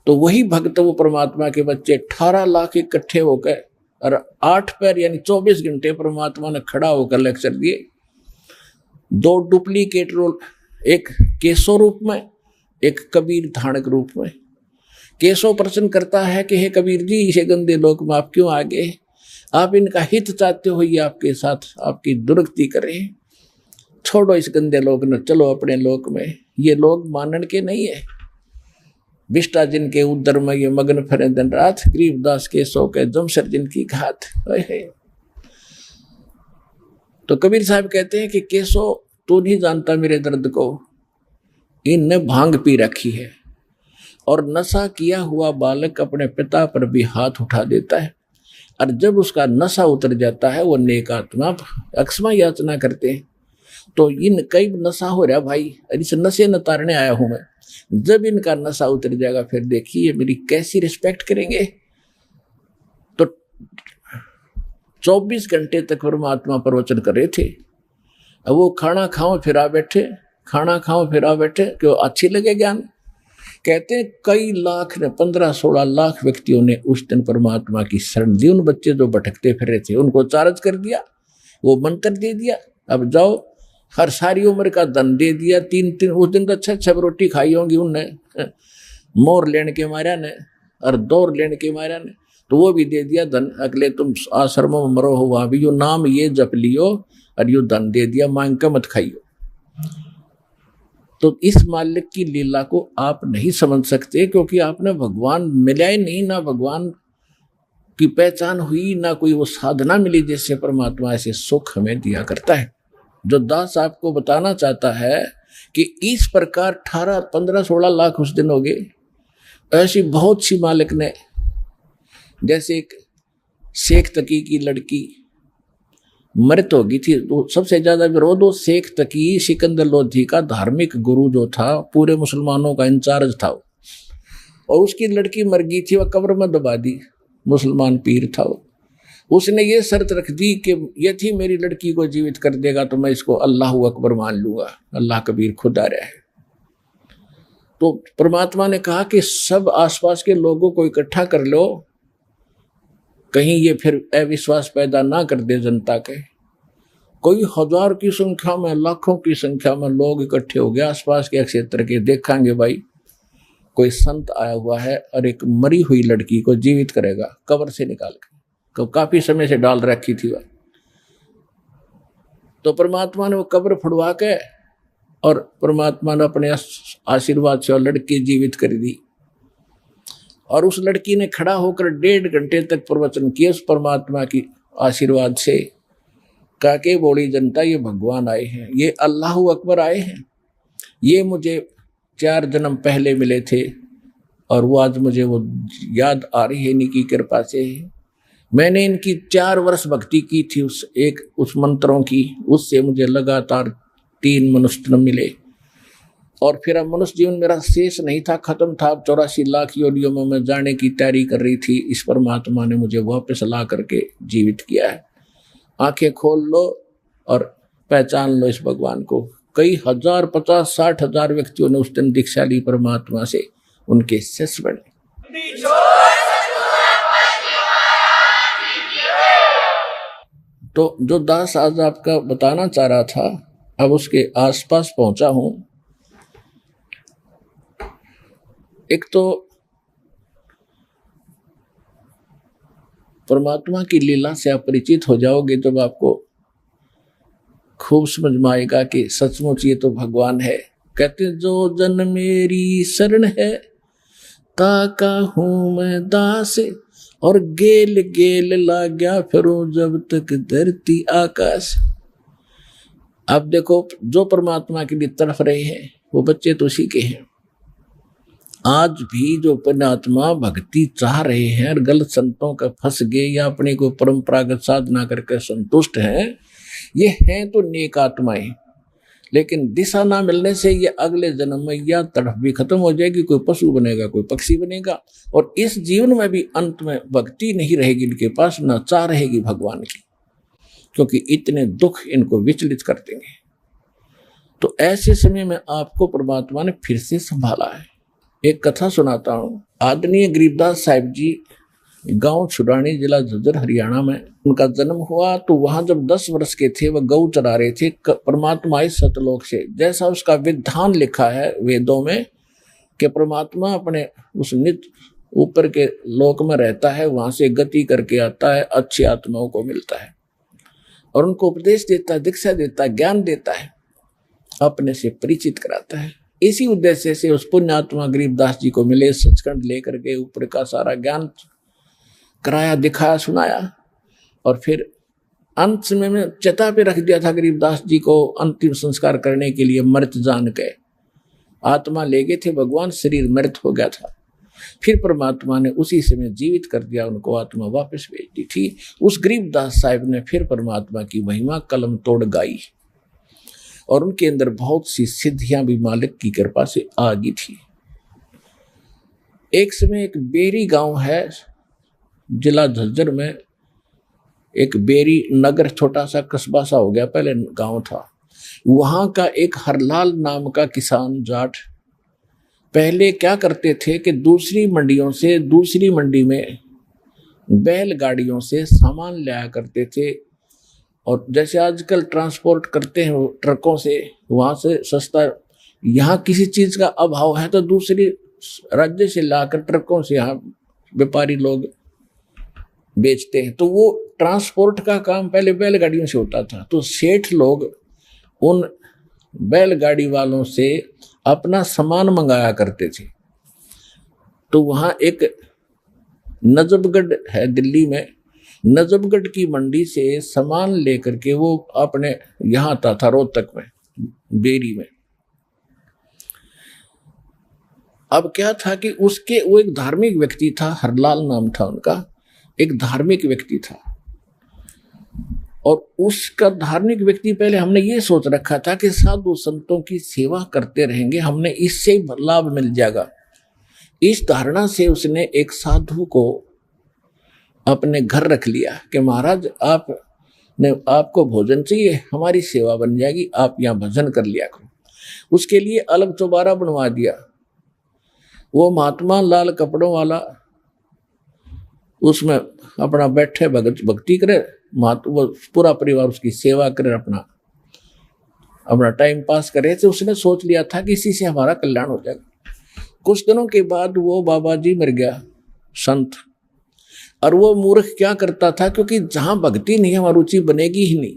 तो वही भक्त वो परमात्मा के बच्चे 18 लाख इकट्ठे होकर, और 8 पैर यानी 24 घंटे परमात्मा ने खड़ा होकर लेक्चर दिए। 2 डुप्लीकेट रोल, एक केशव रूप में, एक कबीर धाणक रूप में। केशव प्रश्न करता है कि हे कबीर जी, इसे गंदे लोक में आप क्यों आ गए? आप इनका हित चाहते हो, ये आपके साथ आपकी दुर्गति करें, छोड़ो इस गंदे लोक न, चलो अपने लोक में। ये लोग मानन के नहीं है, विष्टा जिनके उदर में ये मग्न फिरे दिन रात, गरीबदास के सो के जमशर जिनकी घात। तो कबीर साहब कहते हैं कि केशव तू नहीं जानता मेरे दर्द को, इनने भांग पी रखी है, और नशा किया हुआ बालक अपने पिता पर भी हाथ उठा देता है, और जब उसका नशा उतर जाता है वो नेक आत्मा अक्षमा याचना करते हैं। तो इन कई नशा हो रहा भाई, इस नशे न तारने आया हूं मैं, जब इनका नशा उतर जाएगा फिर देखिए मेरी कैसी रिस्पेक्ट करेंगे। तो 24 घंटे तक परमात्मा प्रवचन कर रहे थे। अब वो खाना खाओ फिरा बैठे, खाना खाओ फिरा बैठे, क्यों अच्छी लगे ज्ञान। कहते हैं कई लाख ने, 15-16 लाख व्यक्तियों ने उस दिन परमात्मा की शरण दी। उन बच्चे जो भटकते फिर रहे थे उनको चार्ज कर दिया, वो मंत्र दे दिया, अब जाओ, हर सारी उम्र का धन दे दिया। 3 उस दिन तो 6 रोटी खाई होंगी उनने, मोर लेने के मारा ने और दौर लेने के मारा ने, तो वो भी दे दिया धन। अगले तुम आश्रमों में मरो हो, वहां भी यो नाम ये जप लियो और यो धन दे दिया, मांग का मत खाइयो। तो इस मालिक की लीला को आप नहीं समझ सकते, क्योंकि आपने भगवान मिला ही नहीं, ना भगवान की पहचान हुई, ना कोई वो साधना मिली जिससे परमात्मा ऐसे सुख हमें दिया करता है। जो दास आपको बताना चाहता है कि इस प्रकार 18, 15, 16 लाख उस दिन हो गए। ऐसी बहुत सी मालिक ने, जैसे एक शेख तकी की लड़की मृत हो गई थी। तो सबसे ज्यादा विरोध वो शेख तकी सिकंदर लोधी का धार्मिक गुरु जो था, पूरे मुसलमानों का इंचार्ज था, और उसकी लड़की मर गई थी, वह कब्र में दबा दी। मुसलमान पीर था वो। उसने ये शर्त रख दी कि यदि मेरी लड़की को जीवित कर देगा तो मैं इसको अल्लाह अकबर मान लूंगा, अल्लाह कबीर खुदा रहा है। तो परमात्मा ने कहा कि सब आसपास के लोगों को इकट्ठा कर लो, कहीं ये फिर अविश्वास पैदा ना कर दे जनता के। कोई हजार की संख्या में, लाखों की संख्या में लोग इकट्ठे हो गए आसपास के क्षेत्र के। देखेंगे भाई कोई संत आया हुआ है और एक मरी हुई लड़की को जीवित करेगा कब्र से निकाल के, तो काफी समय से डाल रखी थी वह। तो परमात्मा ने वो कब्र फुड़वा के और परमात्मा ने अपने आशीर्वाद से और लड़की जीवित कर दी। और उस लड़की ने खड़ा होकर 1.5 घंटे तक प्रवचन किए उस परमात्मा की आशीर्वाद से। कहा कि बोली जनता, ये भगवान आए हैं, ये अल्लाह अकबर आए हैं, ये मुझे 4 जन्म पहले मिले थे और वो आज मुझे वो याद आ रही है इन्हीं की कृपा से। मैंने इनकी 4 वर्ष भक्ति की थी, उस मंत्रों की, उससे मुझे लगातार 3 मनुष्य जन्म मिले। और फिर अब मनुष्य जीवन मेरा शेष नहीं था, खत्म था। 84 लाख योनियों में मैं जाने की तैयारी कर रही थी। इस परमात्मा ने मुझे वापस ला करके जीवित किया है। आंखें खोल लो और पहचान लो इस भगवान को। कई हजार, 50-60 हजार व्यक्तियों ने उस दिन दीक्षा ली परमात्मा से, उनके शिष्य बने। तो जो दास आज आपका बताना चाह रहा था, अब उसके आसपास पहुंचा हूं। एक तो परमात्मा की लीला से आप परिचित हो जाओगे तो आपको खूब समझ में आएगा कि सचमुच ये तो भगवान है। कहते जो जन मेरी शरण है, ताका हूं मैं दास, और गेल गेल लाग्या फिरूं जब तक धरती आकाश। अब देखो, जो परमात्मा के लिए तड़फ रहे हैं वो बच्चे तो उसी के हैं। आज भी जो पुण्यात्मा भक्ति चाह रहे हैं और गलत संतों का फंस गए या अपने को परंपरागत साधना करके संतुष्ट हैं, ये हैं तो नेक आत्माएं, लेकिन दिशा ना मिलने से ये अगले जन्म में या तड़फ भी खत्म हो जाएगी, कोई पशु बनेगा, कोई पक्षी बनेगा, और इस जीवन में भी अंत में भक्ति नहीं रहेगी इनके पास, ना चाह रहेगी भगवान की, क्योंकि इतने दुख इनको विचलित कर देंगे। तो ऐसे समय में आपको परमात्मा ने फिर से संभाला है। एक कथा सुनाता हूँ। आदरणीय गरीबदास साहिब जी गांव छुड़ानी, जिला झज्जर, हरियाणा में उनका जन्म हुआ। तो वहां जब 10 वर्ष के थे, वह गौ चरा रहे थे। परमात्मा आए सतलोक से, जैसा उसका विधान लिखा है वेदों में कि परमात्मा अपने उस नित्य ऊपर के लोक में रहता है, वहां से गति करके आता है, अच्छी आत्माओं को मिलता है और उनको उपदेश देता है, दीक्षा देता है, ज्ञान देता है, अपने से परिचित कराता है। इसी उद्देश्य से उस पुण्यात्मा गरीबदास जी को मिले, सचखंड लेकर के ऊपर का सारा ज्ञान कराया, दिखाया, सुनाया। और फिर अंत समय में चिता पे रख दिया था गरीबदास जी को अंतिम संस्कार करने के लिए। मृत जान के आत्मा ले गए थे भगवान, शरीर मृत हो गया था। फिर परमात्मा ने उसी समय जीवित कर दिया, उनको आत्मा वापस भेज दी थी। उस गरीबदास साहिब ने फिर परमात्मा की महिमा कलम तोड़ गाई और उनके अंदर बहुत सी सिद्धियां भी मालिक की कृपा से आ गई थी। एक समय एक बेरी गांव है, जिला झज्जर में, एक बेरी नगर, छोटा सा कस्बा सा हो गया, पहले गांव था। वहां का एक हरलाल नाम का किसान जाट पहले क्या करते थे कि दूसरी मंडियों से दूसरी मंडी में बैलगाड़ियों से सामान लाया करते थे। और जैसे आजकल ट्रांसपोर्ट करते हैं ट्रकों से, वहां से सस्ता, यहाँ किसी चीज का अभाव है तो दूसरी राज्य से लाकर ट्रकों से यहाँ व्यापारी लोग बेचते हैं। तो वो ट्रांसपोर्ट का काम पहले बैलगाड़ियों से होता था। तो सेठ लोग उन बैलगाड़ी वालों से अपना सामान मंगाया करते थे। तो वहाँ एक नजफगढ़ है दिल्ली में, नजफगढ़ की मंडी से सामान लेकर के वो अपने यहाँ आता था रोहतक में, बेरी में। अब क्या था कि उसके, वो एक धार्मिक व्यक्ति था, हरलाल नाम था उनका। एक धार्मिक व्यक्ति था, और उसका धार्मिक व्यक्ति पहले हमने ये सोच रखा था कि साधु संतों की सेवा करते रहेंगे, हमने इससे लाभ मिल जाएगा। इस धारणा से उसने एक साधु को अपने घर रख लिया कि महाराज आपको भोजन चाहिए, हमारी सेवा बन जाएगी, आप यहाँ भजन कर लिया करो। उसके लिए अलग चौबारा बनवा दिया। वो महात्मा लाल कपड़ों वाला उसमें अपना बैठे भक्ति करे, वो पूरा परिवार उसकी सेवा करे, अपना टाइम पास करे। तो उसने सोच लिया था कि इसी से हमारा कल्याण हो जाएगा। कुछ दिनों के बाद वो बाबा जी मर गया, संत। और वो मूर्ख क्या करता था, क्योंकि जहां भक्ति नहीं वहां रुचि बनेगी ही नहीं,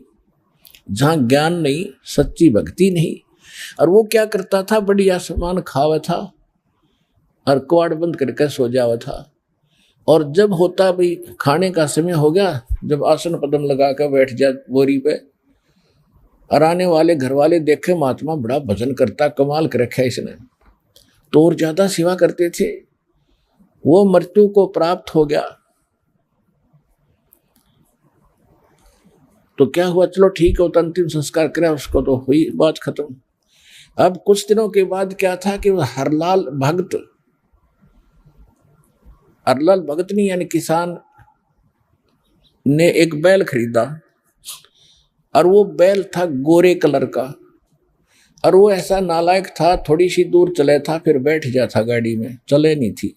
जहां ज्ञान नहीं, सच्ची भक्ति नहीं। और वो क्या करता था, बढ़िया सामान खावा था और कवाड़ बंद करके सो जावा था। और जब होता भाई खाने का समय हो गया, जब आसन पदम लगा कर बैठ जा बोरी पे, और आने वाले घर वाले देखे महात्मा बड़ा भजन करता, कमाल कर रखा है इसने, तो और ज्यादा सेवा करते थे। वो मृत्यु को प्राप्त हो गया। तो क्या हुआ, चलो ठीक है, तो अंतिम संस्कार करा उसको, तो हुई बात खत्म। अब कुछ दिनों के बाद क्या था कि वो हरलाल भगत नहीं यानी किसान ने एक बैल खरीदा, और वो बैल था गोरे कलर का, और वो ऐसा नालायक था, थोड़ी सी दूर चले था फिर बैठ गया था गाड़ी में, चले नहीं थी।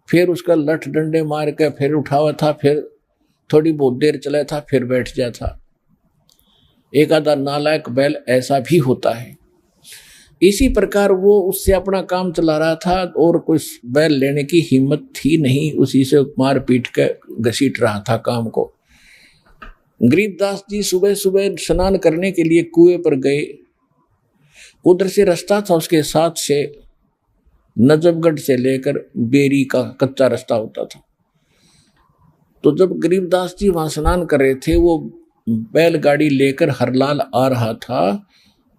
फिर उसका लठ डंडे मार के फिर उठावा था, फिर थोड़ी बहुत देर चला था फिर बैठ गया था। एक आधा नालायक बैल ऐसा भी होता है। इसी प्रकार वो उससे अपना काम चला रहा था, और कोई बैल लेने की हिम्मत थी नहीं, उसी से मार पीट के घसीट रहा था काम को। गरीबदास जी सुबह सुबह स्नान करने के लिए कुएं पर गए। उधर से रास्ता था उसके साथ से नजफगढ़ से लेकर बेरी का कच्चा रास्ता होता था। तो जब गरीबदास जी वहां स्नान कर रहे थे, वो बैलगाड़ी लेकर हरलाल आ रहा था,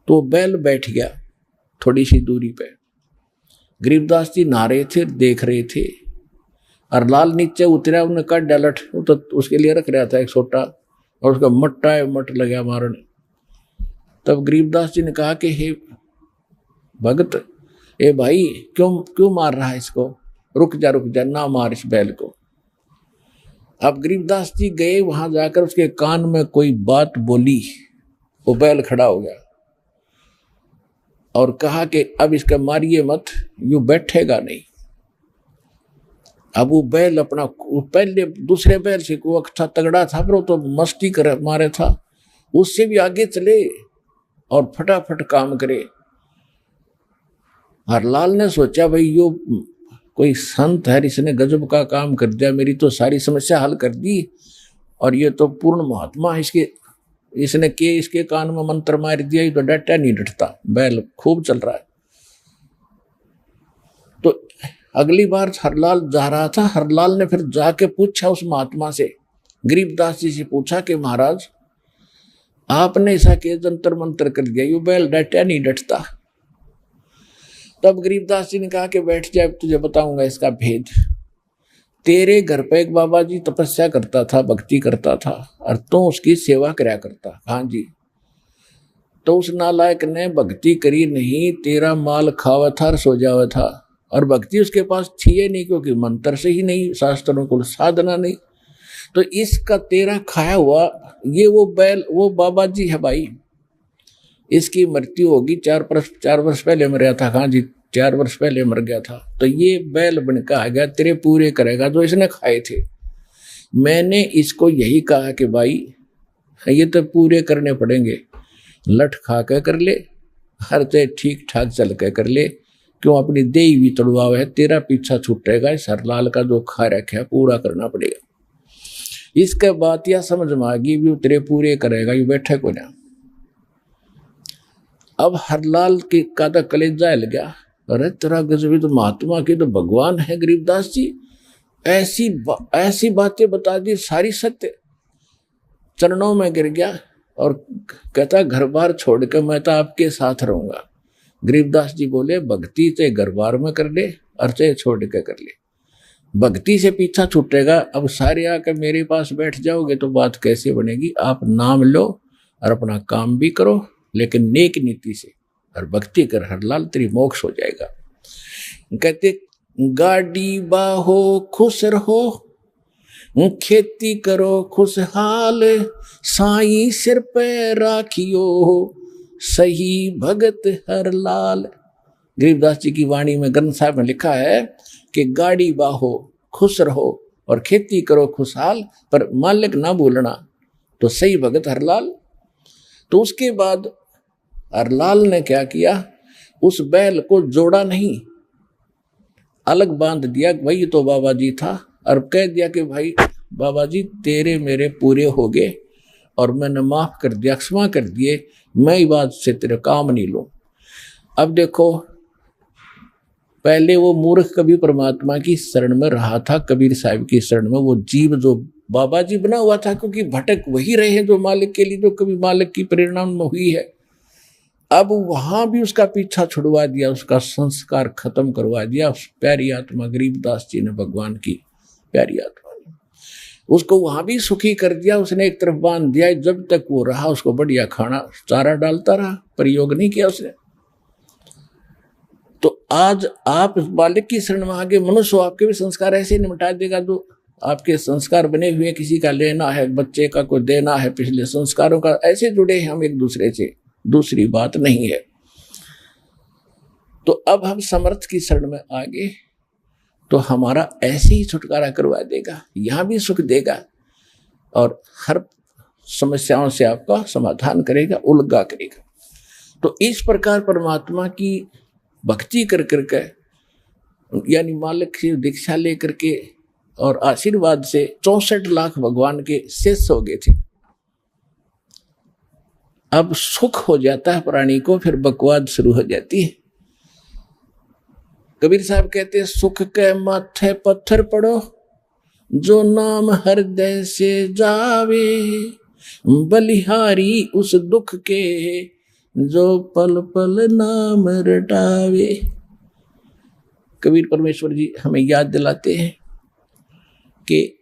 तो बैल बैठ गया थोड़ी सी दूरी पे। गरीबदास जी नहा रहे थे, देख रहे थे। हरलाल नीचे उतरा, उन्हें काट डाला, तो उसके लिए रख रहा था एक छोटा, और उसका मट लगा मारने। तब गरीबदास जी ने कहा कि हे भगत, ए भाई क्यों मार रहा है इसको, रुक जा, ना मार इस बैल को। अब गरीबदास जी गए, वहां जाकर उसके कान में कोई बात बोली, वो बैल खड़ा हो गया और कहा कि अब इसका मारिए मत, यूं बैठेगा नहीं। अब वो बैल अपना पहले दूसरे बैल से को अच्छा तगड़ा था, पर वो तो मस्ती कर मारे था, उससे भी आगे चले और फटाफट काम करे। हरलाल ने सोचा भाई यो कोई संत है, इसने गजब का काम कर दिया, मेरी तो सारी समस्या हल कर दी, और ये तो पूर्ण महात्मा है, इसके कान में मंत्र मार दिया, ये तो डटा नहीं डटता, बैल खूब चल रहा है। तो अगली बार हरलाल जा रहा था, हरलाल ने फिर जाके पूछा उस महात्मा से, गरीबदास जी से पूछा कि महाराज आपने ऐसा के जंतर मंत्र कर दिया, ये बैल डटा नहीं डटता। तब गरीबदास जी ने कहा कि बैठ जाए, तुझे बताऊंगा इसका भेद। तेरे घर पे एक बाबा जी तपस्या करता था, भक्ति करता था, और तो उसकी सेवा कराया करता। हाँ जी। तो उस नालायक ने भक्ति करी नहीं, तेरा माल खावा था और सो जावा था, और भक्ति उसके पास थी नहीं, क्योंकि मंत्र से ही नहीं, शास्त्रों को साधना नहीं। तो इसका तेरा खाया हुआ ये वो बैल वो बाबा जी है भाई, इसकी मृत्यु होगी 4 वर्ष पहले मर गया था। हाँ जी, 4 वर्ष पहले मर गया था। तो ये बैल बनकर आ गया, तेरे पूरे करेगा जो इसने खाए थे। मैंने इसको यही कहा कि भाई ये तो पूरे करने पड़ेंगे, लठ खा के कर ले, हर ते ठीक ठाक चल के कर ले, क्यों अपनी देही भी तड़वाव है, तेरा पीछा छूटेगा, इस हरलाल का जो खा रखा है पूरा करना पड़ेगा। इसके बात या समझ में आ गई भी तेरे पूरे करेगा, ये बैठे को ना। अब हरलाल की का तो कलेजा हिल गया, अरे तेरा गजबी तो महात्मा की तो भगवान है गरीबदास जी, ऐसी बातें बता दी, सारी सत्य। चरणों में गिर गया और कहता घर बार छोड़ कर मैं तो आपके साथ रहूंगा। गरीबदास जी बोले भक्ति ते घर बार में कर ले और चाहे छोड़ के कर ले, भक्ति से पीछा छूटेगा। अब सारे आकर मेरे पास बैठ जाओगे तो बात कैसे बनेगी। आप नाम लो और अपना काम भी करो, लेकिन नेक नीति से, और भक्ति कर हरलाल तेरी मोक्ष हो जाएगा। कहते गाड़ी बाहो खुश रहो, खेती करो खुशहाल, साईं सिर पे राखियो सही भगत हरलाल। गरीबदास जी की वाणी में ग्रंथ साहब में लिखा है कि गाड़ी बाहो खुश रहो और खेती करो खुशहाल, पर मालिक ना भूलना तो सही भगत हरलाल। तो उसके बाद हरलाल ने क्या किया, उस बैल को जोड़ा नहीं, अलग बांध दिया। भाई तो बाबा जी था, और कह दिया कि भाई बाबा जी तेरे मेरे पूरे हो गए और मैंने माफ कर दिया, क्षमा कर दिए, मैं ही बात से तेरे काम नहीं लूं। अब देखो, पहले वो मूर्ख कभी परमात्मा की शरण में रहा था, कबीर साहब की शरण में। वो जीव जो बाबा जी बना हुआ था, क्योंकि भटक वही रहे हैं जो मालिक के लिए, जो कभी मालिक की प्रेरणा में हुई है। अब वहां भी उसका पीछा छुड़वा दिया, उसका संस्कार खत्म करवा दिया। उस प्यारी आत्मा गरीबदास जी ने, भगवान की प्यारी आत्मा ने उसको वहां भी सुखी कर दिया। उसने एक तरफ बांध दिया, जब तक वो रहा उसको बढ़िया खाना चारा डालता रहा, प्रयोग नहीं किया उसने। तो आज आप मालिक की शरण में आगे मनुष्य, आपके भी संस्कार ऐसे निपटा देगा। जो आपके संस्कार बने हुए, किसी का लेना है, बच्चे का कोई देना है, पिछले संस्कारों का, ऐसे जुड़े हैं हम एक दूसरे से, दूसरी बात नहीं है। तो अब हम समर्थ की शरण में आगे तो हमारा ऐसे ही छुटकारा करवा देगा, यहां भी सुख देगा और हर समस्याओं से आपका समाधान करेगा, उलगा करेगा। तो इस प्रकार परमात्मा की भक्ति कर करके, यानी मालिक से दीक्षा लेकर के और आशीर्वाद से 64 लाख भगवान के शिष्य हो गए थे। अब सुख हो जाता है प्राणी को, फिर बकवाद शुरू हो जाती है। कबीर साहब कहते हैं, सुख के माथे पत्थर पड़ो, जो नाम हृदय से जावे, बलिहारी उस दुख के, जो पल पल नाम रटावे। कबीर परमेश्वर जी हमें याद दिलाते हैं कि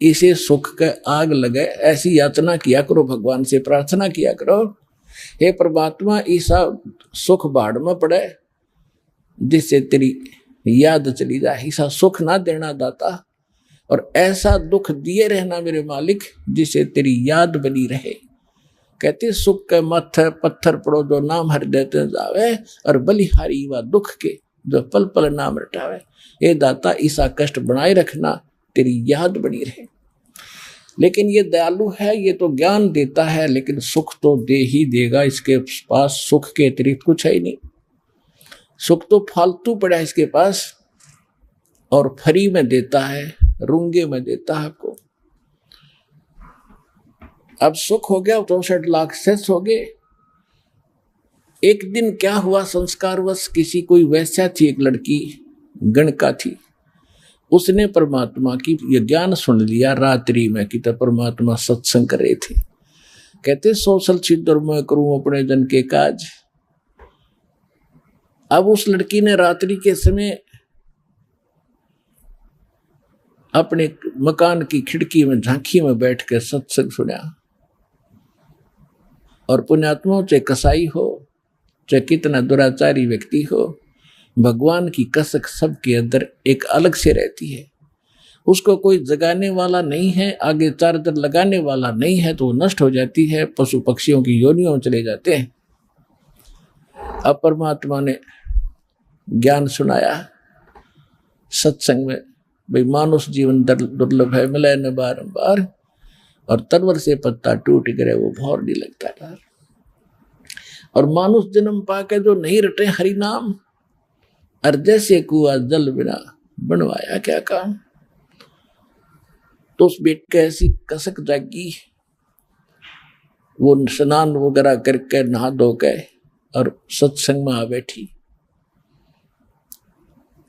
इसे सुख का आग लगे, ऐसी याचना किया करो, भगवान से प्रार्थना किया करो, हे परमात्मा ऐसा सुख बाढ़ में पड़े जिससे तेरी याद चली जाए, ऐसा सुख ना देना दाता, और ऐसा दुख दिए रहना मेरे मालिक जिससे तेरी याद बनी रहे। कहते सुख के माथे पत्थर पड़ो, जो नाम हृदय ते जावे, और बलिहारी व दुख के, जो पल पल नाम रटावे। ये दाता ऐसा कष्ट बनाए रखना, तेरी याद बनी रहे। लेकिन ये दयालु है, ये तो ज्ञान देता है, लेकिन सुख तो दे ही देगा। इसके पास सुख के अतिरिक्त कुछ है ही नहीं। सुख तो फालतू पड़ा है इसके पास, और फ्री में देता है, रूंगे में देता है आपको। अब सुख हो गया, 64 लाख शेष हो गए। एक दिन क्या हुआ, संस्कारवश किसी कोई वैश्या थी, एक लड़की गणका थी, उसने परमात्मा की ये ज्ञान सुन लिया रात्रि में कि तब परमात्मा सत्संग कर रहे थे। कहते सोशल छिद्र मैं करूं अपने जन के काज। अब उस लड़की ने रात्रि के समय अपने मकान की खिड़की में झांकी में बैठ कर सत्संग सुना। और पुण्यात्माओं, चाहे कसाई हो, चाहे कितना दुराचारी व्यक्ति हो, भगवान की कसक सबके अंदर एक अलग से रहती है। उसको कोई जगाने वाला नहीं है, आगे चार्जर लगाने वाला नहीं है, तो वो नष्ट हो जाती है, पशु पक्षियों की योनियों में चले जाते हैं। अब परमात्मा ने ज्ञान सुनाया सत्संग में, भाई मानुष जीवन दुर्लभ है, मिले न बारंबार, और तरवर से पत्ता टूट गिरे वो भौर नहीं लगता था। और मानुष जन्म पाके जो नहीं रटे हरि नाम, और जैसे कुआ जल बिना बनवाया क्या काम। तो उस बेट के ऐसी कसक जागी, वो स्नान वगैरह करके नहा धो के और सत्संग में आ बैठी।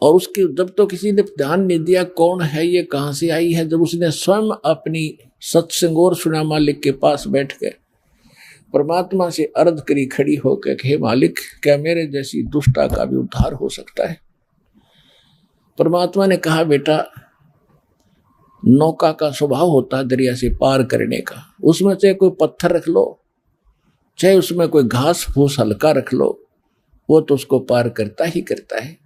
और उसके जब तो किसी ने ध्यान नहीं दिया कौन है ये, कहां से आई है, जब उसने स्वयं अपनी सत्संग और सुना मालिक के पास बैठ के परमात्मा से अर्ज करी खड़ी होकर, हे मालिक, क्या मेरे जैसी दुष्टा का भी उद्धार हो सकता है। परमात्मा ने कहा बेटा नौका का स्वभाव होता है दरिया से पार करने का, उसमें चाहे कोई पत्थर रख लो, चाहे उसमें कोई घास फूस हल्का रख लो, वो तो उसको पार करता ही करता है।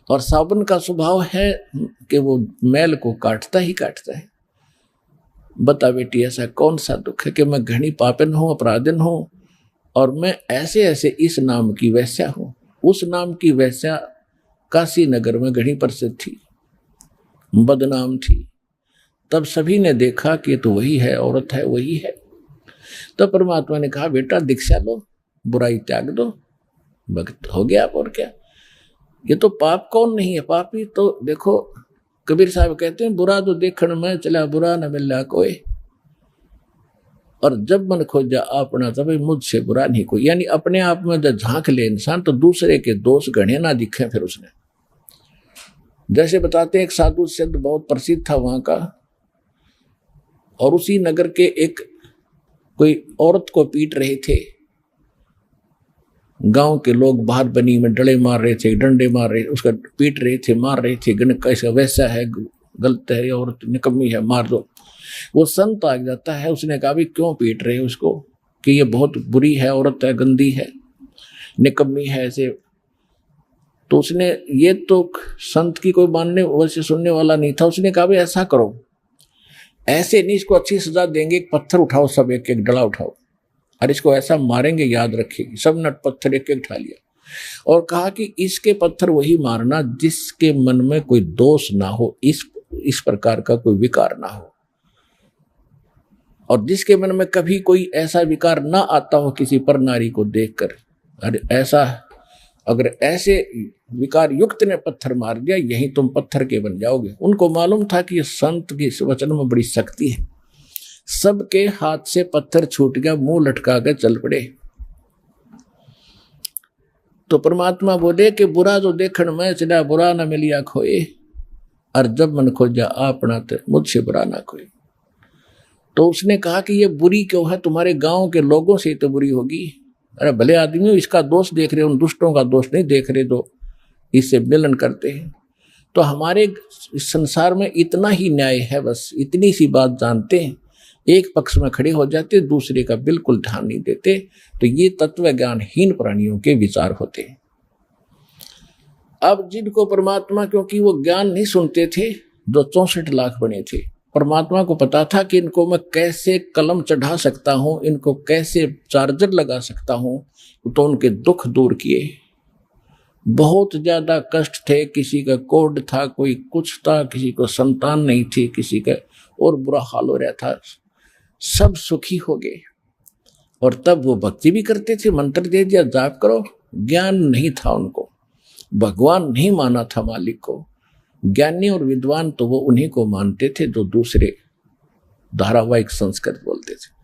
और साबुन का स्वभाव है कि वो मैल को काटता ही काटता है। बता बेटी ऐसा कौन सा दुख है कि मैं घनी पापन हूं, अपराधन हूं, और मैं ऐसे ऐसे इस नाम की वैश्या हूं। उस नाम की वैश्या काशी नगर में घनी प्रसिद्ध थी, बदनाम थी। तब सभी ने देखा कि तो वही है, औरत है, वही है। तब परमात्मा ने कहा बेटा दीक्षा लो, बुराई त्याग दो, भक्त हो गया आप। और क्या, ये तो पाप कौन नहीं है, पापी तो देखो कबीर साहब कहते हैं बुरा तो देखण में चला बुरा न मिला कोई, और जब मन खोजा अपना तब मुझसे बुरा नहीं कोई। यानी अपने आप में जब झांक ले इंसान तो दूसरे के दोष गणे ना दिखे फिर उसने। जैसे बताते हैं एक साधु सिद्ध बहुत प्रसिद्ध था वहां का, और उसी नगर के एक कोई औरत को पीट रहे थे। गांव के लोग बाहर बनी में डले मार रहे थे, डंडे मार रहे, उसका पीट रहे थे, मार रहे थे, कैसा वैसा है, गलत है, औरत निकम्मी है, मार दो। वो संत आ जाता है, उसने कहा भी क्यों पीट रहे हो उसको, कि ये बहुत बुरी है, औरत है, गंदी है, निकम्मी है ऐसे। तो उसने, ये तो संत की कोई मानने वैसे सुनने वाला नहीं था। उसने कहा भी ऐसा करो, ऐसे नहीं, इसको अच्छी सजा देंगे, एक पत्थर उठाओ, सब एक एक डला उठाओ, और इसको ऐसा मारेंगे याद रखेगी। सब नट पत्थर एक एक उठा लिया और कहा कि इसके पत्थर वही मारना जिसके मन में कोई दोष ना हो, इस प्रकार का कोई विकार ना हो, और जिसके मन में कभी कोई ऐसा विकार ना आता हो किसी पर नारी को देखकर। अरे ऐसा, अगर ऐसे विकार युक्त ने पत्थर मार दिया, यही तुम पत्थर के बन जाओगे। उनको मालूम था कि संत की इस वचन में बड़ी शक्ति है। सबके हाथ से पत्थर छूट गया, मुंह लटका कर चल पड़े। तो परमात्मा बोले कि बुरा जो देखण में चला बुरा न मिलिया खोए, और जब मन खोजा अपना तो मुझसे बुरा ना कोई। तो उसने कहा कि ये बुरी क्यों है, तुम्हारे गांव के लोगों से तो बुरी होगी। अरे भले आदमी इसका दोष देख रहे, उन दुष्टों का दोष नहीं देख रहे जो इससे मिलन करते हैं। तो हमारे इस संसार में इतना ही न्याय है, बस इतनी सी बात जानते हैं, एक पक्ष में खड़े हो जाते, दूसरे का बिल्कुल ध्यान नहीं देते। तो ये तत्व ज्ञानहीन प्राणियों के विचार होते हैं। अब जिनको परमात्मा, क्योंकि वो ज्ञान नहीं सुनते थे, जो 64 लाख बने थे, परमात्मा को पता था कि इनको मैं कैसे कलम चढ़ा सकता हूं, इनको कैसे चार्जर लगा सकता हूं, तो उनके दुख दूर किए। बहुत ज्यादा कष्ट थे, किसी का कोढ़ था, कोई कुछ था, किसी को संतान नहीं थी, किसी का और बुरा हाल हो रहा था, सब सुखी हो गए। और तब वो भक्ति भी करते थे, मंत्र दे दिया जाप करो। ज्ञान नहीं था उनको, भगवान नहीं माना था मालिक को। ज्ञानी और विद्वान तो वो उन्हीं को मानते थे जो दूसरे धारावाहिक संस्कृत बोलते थे।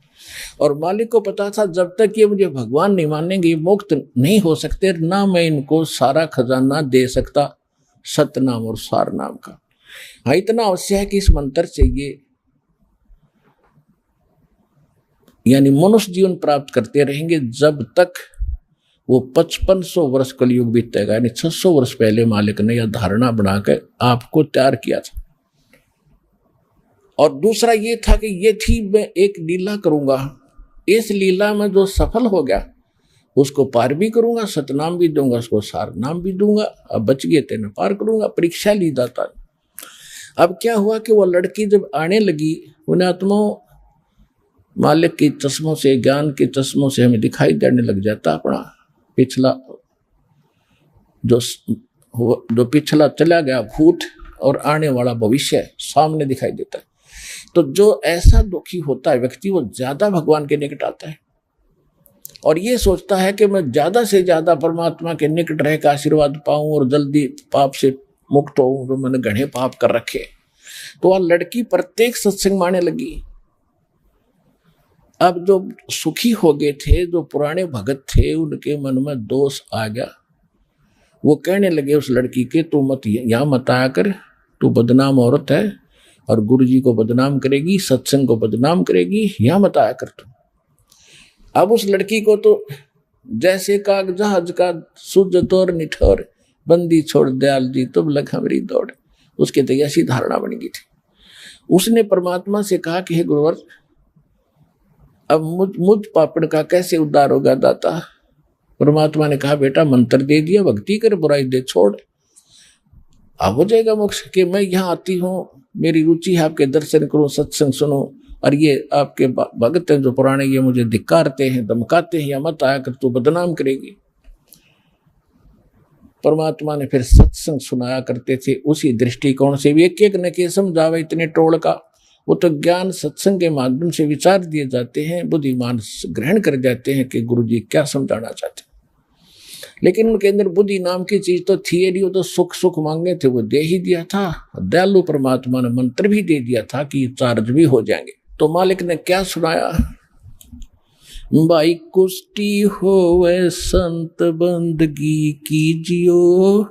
और मालिक को पता था जब तक ये मुझे भगवान नहीं मानेंगे ये मुक्त नहीं हो सकते, ना मैं इनको सारा खजाना दे सकता सतनाम और सार नाम का। हाँ, इतना अवश्य है कि इस मंत्र से ये यानी मनुष्य जीवन प्राप्त करते रहेंगे जब तक वो 5500 वर्ष कलयुग बीतेगा। यानी 600 वर्ष पहले मालिक ने यह धारणा बनाकर आपको तैयार किया था। और दूसरा ये था कि ये थी मैं एक लीला करूंगा, इस लीला में जो सफल हो गया उसको पार भी करूंगा, सतनाम भी दूंगा, उसको सार नाम भी दूंगा। अब बच गए तेने पार करूंगा। परीक्षा ली जाता। अब क्या हुआ कि वो लड़की जब आने लगी, उन्हें आत्माओं मालिक के चश्मों से, ज्ञान के चश्मों से हमें दिखाई देने लग जाता अपना पिछला जो पिछला चला गया भूत और आने वाला भविष्य सामने दिखाई देता है। तो जो ऐसा दुखी होता है व्यक्ति, वो ज्यादा भगवान के निकट आता है और ये सोचता है कि मैं ज्यादा से ज्यादा परमात्मा के निकट रह कर आशीर्वाद पाऊं और जल्दी पाप से मुक्त हो, जो मैंने घने पाप कर रखे। तो वह लड़की प्रत्येक सत्संग में आने लगी। अब जो सुखी हो गए थे, जो पुराने भगत थे, उनके मन में दोष आ गया। वो कहने लगे उस लड़की के, तू मत यहाँ मत आया कर, तू बदनाम औरत है और गुरु जी को बदनाम करेगी, सत्संग को बदनाम करेगी, यहाँ मत आया कर तू। अब उस लड़की को तो जैसे काग जहाज का सूझ तोर निठोर, बंदी छोड़ दयाल जी तुम लग हमारी दौड़। उसके तो ऐसी धारणा बन गई थी। उसने परमात्मा से कहा कि हे गुरुवर, अब मुझ पापड़ का कैसे उद्धार होगा दाता। परमात्मा ने कहा बेटा मंत्र दे दिया, भक्ति कर, बुराई दे छोड़, अब हो जाएगा मोक्ष। कि मैं यहाँ आती हूँ, मेरी रुचि है आपके दर्शन करूं, सत्संग सुनो, और ये आपके भगत हैं जो पुराने, ये मुझे धिक्कारते हैं, धमकाते हैं, या मत आया कर, तू बदनाम करेगी। परमात्मा ने फिर सत्संग सुनाया करते थे, उसी दृष्टिकोण से भी एक एक न के समझावे इतने टोल का। वो तो ज्ञान सत्संग के माध्यम से विचार दिए जाते हैं, बुद्धिमान ग्रहण कर जाते हैं कि गुरु जी क्या समझाना चाहते हैं। लेकिन उनके अंदर बुद्धि नाम की चीज तो थी नहीं, वो तो सुख सुख मांगे थे, वो दे ही दिया था। दयालु परमात्मा ने मंत्र भी दे दिया था कि चार्ज भी हो जाएंगे। तो मालिक ने क्या सुनाया, भाई कुष्टी होवे संत बंदगी कीजियो,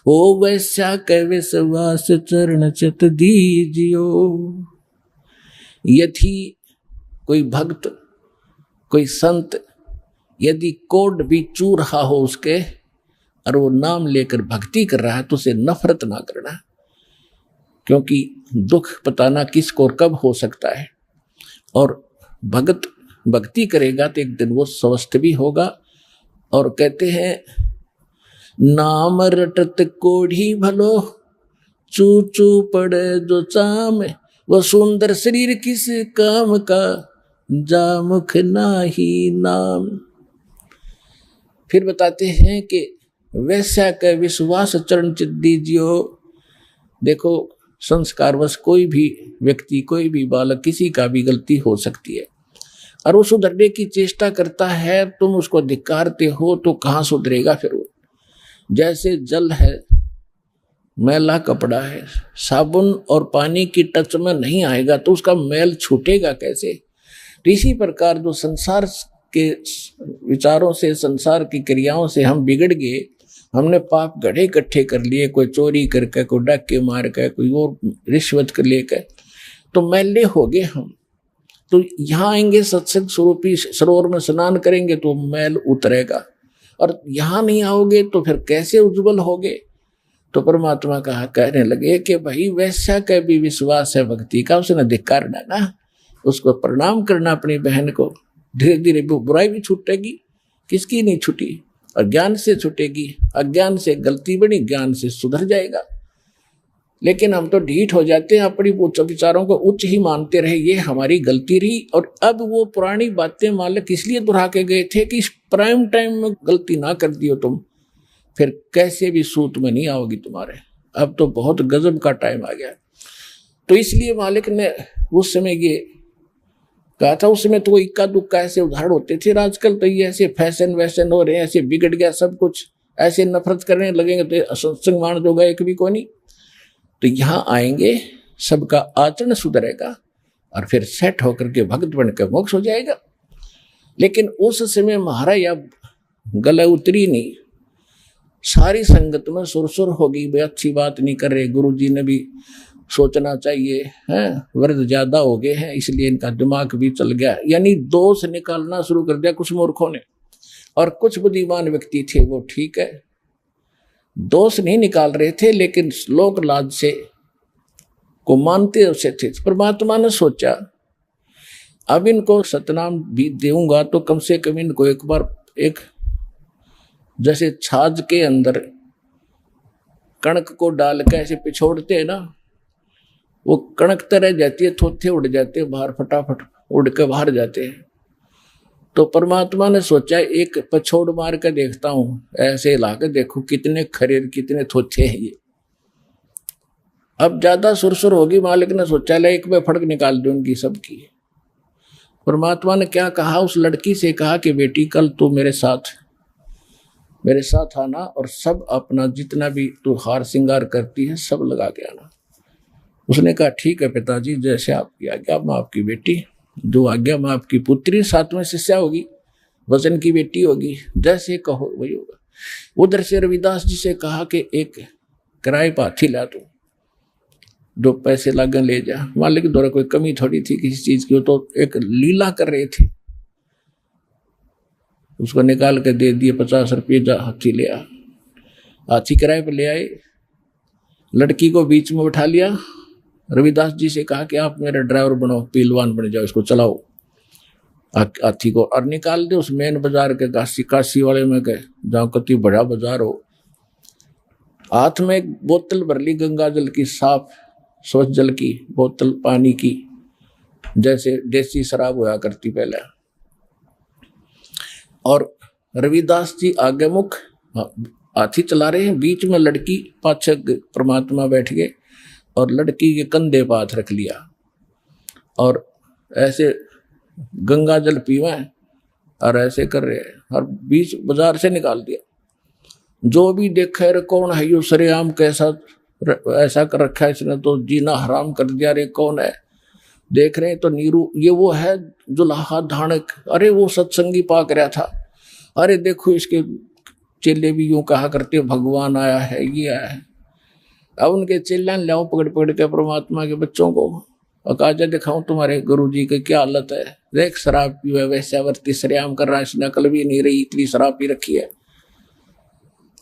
हो वैसा के विश्वास चरण चित दीजियो। यदि कोई भक्त, कोई संत यदि कोड भी चू रहा हो उसके, और वो नाम लेकर भक्ति कर रहा है, तो उसे नफरत ना करना, क्योंकि दुख पता ना किसको और कब हो सकता है। और भगत भक्ति करेगा तो एक दिन वो स्वस्थ भी होगा। और कहते हैं नाम रटत कोढ़ी भलो, चू चू पड़े जो चाम, वो सुंदर शरीर किस काम का, जा मुख नाही नाम। फिर बताते हैं कि वैसा का विश्वास चरण चित दीजियो। देखो संस्कारवश कोई भी व्यक्ति, कोई भी बालक, किसी का भी गलती हो सकती है, और वो सुधरने की चेष्टा करता है, तुम उसको धिक्कारते हो तो कहाँ सुधरेगा फिर वो। जैसे जल है, मैला कपड़ा है, साबुन और पानी की टच में नहीं आएगा तो उसका मैल छूटेगा कैसे। तो इसी प्रकार जो संसार के विचारों से, संसार की क्रियाओं से हम बिगड़ गए, हमने पाप गढ़े इकट्ठे कर लिए, कोई चोरी करके, कोई डाके मार के, कोई और रिश्वत कर लेकर, तो मैले हो गए हम। तो यहाँ आएंगे सत्संग स्वरूपी सरोवर में स्नान करेंगे तो मैल उतरेगा, और यहाँ नहीं आओगे तो फिर कैसे उज्जवल होगे। तो परमात्मा कहा, कहने लगे कि भाई वैसा का भी विश्वास है भक्ति का, उसने धिक्कार डाला, उसको प्रणाम करना अपनी बहन को। धीरे धीरे बुराई भी छूटेगी, किसकी नहीं छूटी, और ज्ञान से छूटेगी। अज्ञान से गलती बनी, ज्ञान से सुधर जाएगा। लेकिन हम तो ढीठ हो जाते हैं, अपनी विचारों को उच्च ही मानते रहे, ये हमारी गलती रही। और अब वो पुरानी बातें मालिक इसलिए दोहरा के गए थे कि इस प्राइम टाइम में गलती ना कर दियो तुम, फिर कैसे भी सूत में नहीं आओगी तुम्हारे। अब तो बहुत गजब का टाइम आ गया। तो इसलिए मालिक ने उस समय ये कहा था। उस समय तो इक्का दुक्का ऐसे उदाहरण होते थे, आजकल तो ये ऐसे फैशन वैशन हो रहे हैं, ऐसे बिगड़ गया सब कुछ, ऐसे नफरत करने लगेंगे तो सत्संग मान जो गए एक भी को नहीं। तो यहाँ आएंगे, सबका आचरण सुधरेगा, और फिर सेट होकर के भक्त बनकर मोक्ष हो जाएगा। लेकिन उस समय महाराज या गला उतरी नहीं, सारी संगत में सुरसुर होगी, भाई अच्छी बात नहीं कर रहे, गुरु जी ने भी सोचना चाहिए, हैं वृद्ध ज्यादा हो गए हैं इसलिए इनका दिमाग भी चल गया। यानी दोष निकालना शुरू कर दिया कुछ मूर्खों ने, और कुछ बुद्धिमान व्यक्ति थे वो ठीक है, दोष नहीं निकाल रहे थे, लेकिन लोक लाज से को मानते उसे थे। परमात्मा ने सोचा अब इनको सतनाम भी दूंगा तो कम से कम इनको एक बार, एक जैसे छाछ के अंदर कणक को डाल के ऐसे पिछोड़ते हैं ना, वो कणक तरह जाती है, थोथे उड़ जाते हैं बाहर, फटाफट उड़ के बाहर जाते हैं। तो परमात्मा ने सोचा एक पछोड़ मार के देखता हूं, ऐसे ला के देखो कितने खरेर, कितने थोथे हैं ये। अब ज्यादा सुरसुर होगी, मालिक ने सोचा ले एक में फड़क निकाल दो उनकी सबकी। परमात्मा ने क्या कहा, उस लड़की से कहा कि बेटी कल तू मेरे साथ आना, और सब अपना जितना भी तू हार श्रृंगार करती है सब लगा के आना। उसने कहा ठीक है पिताजी, जैसे आपकी आज्ञा, मैं आपकी बेटी, जो आज्ञा मैं आपकी पुत्री, 7वें शिष्या होगी, वजन की बेटी होगी, जैसे कहो वही होगा। उधर से रविदास जी से कहा कि एक किराए पर हाथी ला तू, जो पैसे लागे ले जा। मालिक द्वारा कोई कमी थोड़ी थी किसी चीज की, तो एक लीला कर रहे थे, उसको निकाल के दे दिए 50 रुपये, जा हाथी ले आ। हाथी किराए पर ले आए, लड़की को बीच में बैठा लिया, रविदास जी से कहा कि आप मेरे ड्राइवर बनो, पहलवान बन जाओ, इसको चलाओ हाथी को, और निकाल दे उस मेन बाजार के काशी वाले में गए, जहाँ कति बड़ा बाजार हो। हाथ में एक बोतल भर ली गंगा जल की, साफ स्वच्छ जल की बोतल, पानी की, जैसे देसी शराब हुआ करती पहले। और रविदास जी आगे मुख हाथी चला रहे हैं, बीच में लड़की पाछे परमात्मा बैठ गए और लड़की के कंधे पर हाथ रख लिया और ऐसे गंगा जल पीवे और ऐसे कर रहे हैं, और बीच बाजार से निकाल दिया। जो भी देखे रे कौन है यू सरेआम, कैसा ऐसा कर रखा है इसने, तो जीना हराम कर दिया, रे कौन है। देख रहे हैं तो नीरू, ये वो है जुलाहा धानक, अरे वो सत्संगी पाक रहा था, अरे देखो इसके चेले भी यूं कहा करते भगवान आया है, ये आया है। अब उनके चेले लाओ पकड़ पकड़ के परमात्मा के बच्चों को, और काजा दिखाऊं तुम्हारे गुरु जी की क्या हालत है, देख शराब पीवे, वैश्यावर्ती सरेआम कर रहा है, इसने अकल भी नहीं रही, इतनी शराब पी रखी है।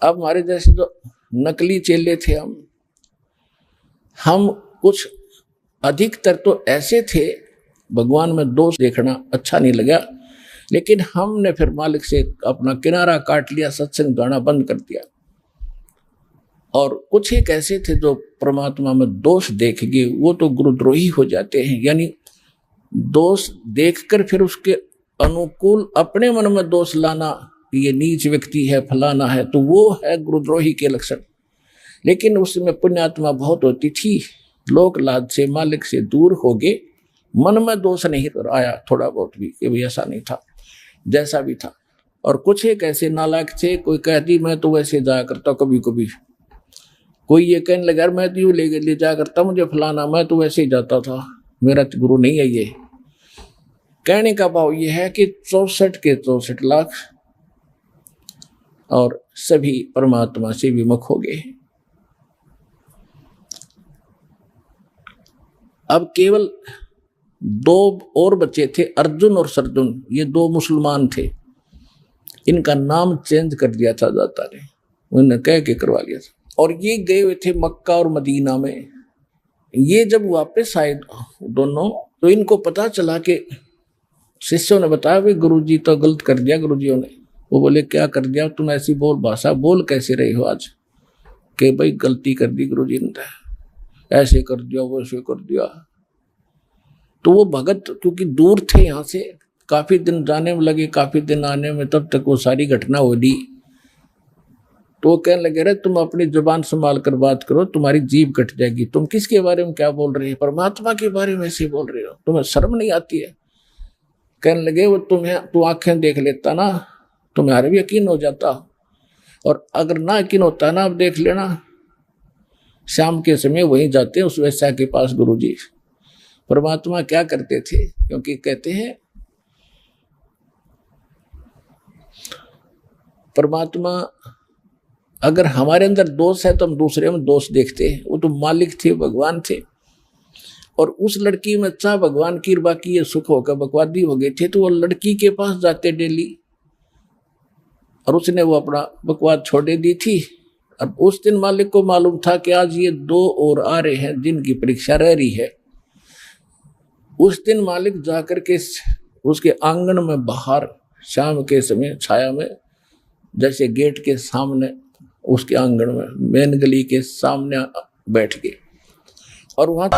अब हमारे जैसे जो नकली चेले थे हम कुछ अधिकतर तो ऐसे थे, भगवान में दोष देखना अच्छा नहीं लगा, लेकिन हमने फिर मालिक से अपना किनारा काट लिया, सत्संग जाना बंद कर दिया। और कुछ एक ऐसे थे जो परमात्मा में दोष देख गए, वो तो गुरुद्रोही हो जाते हैं। यानी दोष देखकर फिर उसके अनुकूल अपने मन में दोष लाना, ये नीच व्यक्ति है, फलाना है, तो वो है गुरुद्रोही के लक्षण। लेकिन उसमें पुण्यात्मा बहुत होती थी, लोक लाज से मालिक से दूर हो गए, मन में दोष नहीं आया थोड़ा बहुत भी, कि भी ऐसा नहीं था, जैसा भी था। और कुछ एक ऐसे नालायक थे, कोई कहती मैं तो वैसे जाया करता, कभी कभी कोई ये कहने लगा मैं तो यूँ ले जाया करता, मुझे फलाना, मैं तो वैसे ही जाता था, मेरा तो गुरु नहीं है ये। कहने का भाव ये है कि 64 के 64 लाख और सभी परमात्मा से विमुख हो गए। अब केवल 2 और बचे थे, अर्जुन और सरजुन, ये 2 मुसलमान थे, इनका नाम चेंज कर दिया था दाता ने, उन्होंने कह के करवा लिया था। और ये गए हुए थे मक्का और मदीना में। ये जब वापस आए दोनों, तो इनको पता चला कि शिष्यों ने बताया भाई गुरुजी तो गलत कर दिया गुरुजियों ने। वो बोले क्या कर दिया, तुम ऐसी भाषा बोल कैसे रहे हो आज, कि भाई गलती कर दी गुरुजी ने, ऐसे कर दिया वैसे कर दिया। तो वो भगत क्योंकि दूर थे यहाँ से, काफी दिन जाने में लगे, काफी दिन आने में, तब तक वो सारी घटना हो दी। तो वो कहने लगे रे तुम अपनी जुबान संभाल कर बात करो, तुम्हारी जीभ कट जाएगी, तुम किसके बारे में क्या बोल रहे हो, परमात्मा के बारे में ऐसे बोल रहे हो, तुम्हें शर्म नहीं आती है। कहने लगे वो तू आंखें देख लेता ना, तुम्हारे भी यकीन हो जाता, और अगर ना यकीन होता ना, अब देख लेना शाम के समय वहीं जाते हैं उस वैश्या के पास गुरुजी। परमात्मा क्या करते थे, क्योंकि कहते हैं परमात्मा अगर हमारे अंदर दोष है तो हम दूसरे में दोष देखते हैं। वो तो मालिक थे, भगवान थे, और उस लड़की में चाह भगवान की, बाकी ये सुख होकर बकवादी हो गए थे, तो वो लड़की के पास जाते डेली, और उसने वो अपना बकवाद छोड़े दी थी। अब उस दिन मालिक को मालूम था कि आज ये 2 और आ रहे हैं जिनकी परीक्षा रह रही है। उस दिन मालिक जाकर के उसके आंगन में बाहर शाम के समय छाया में, जैसे गेट के सामने उसके आंगन में मेन गली के सामने बैठ गए, और वहां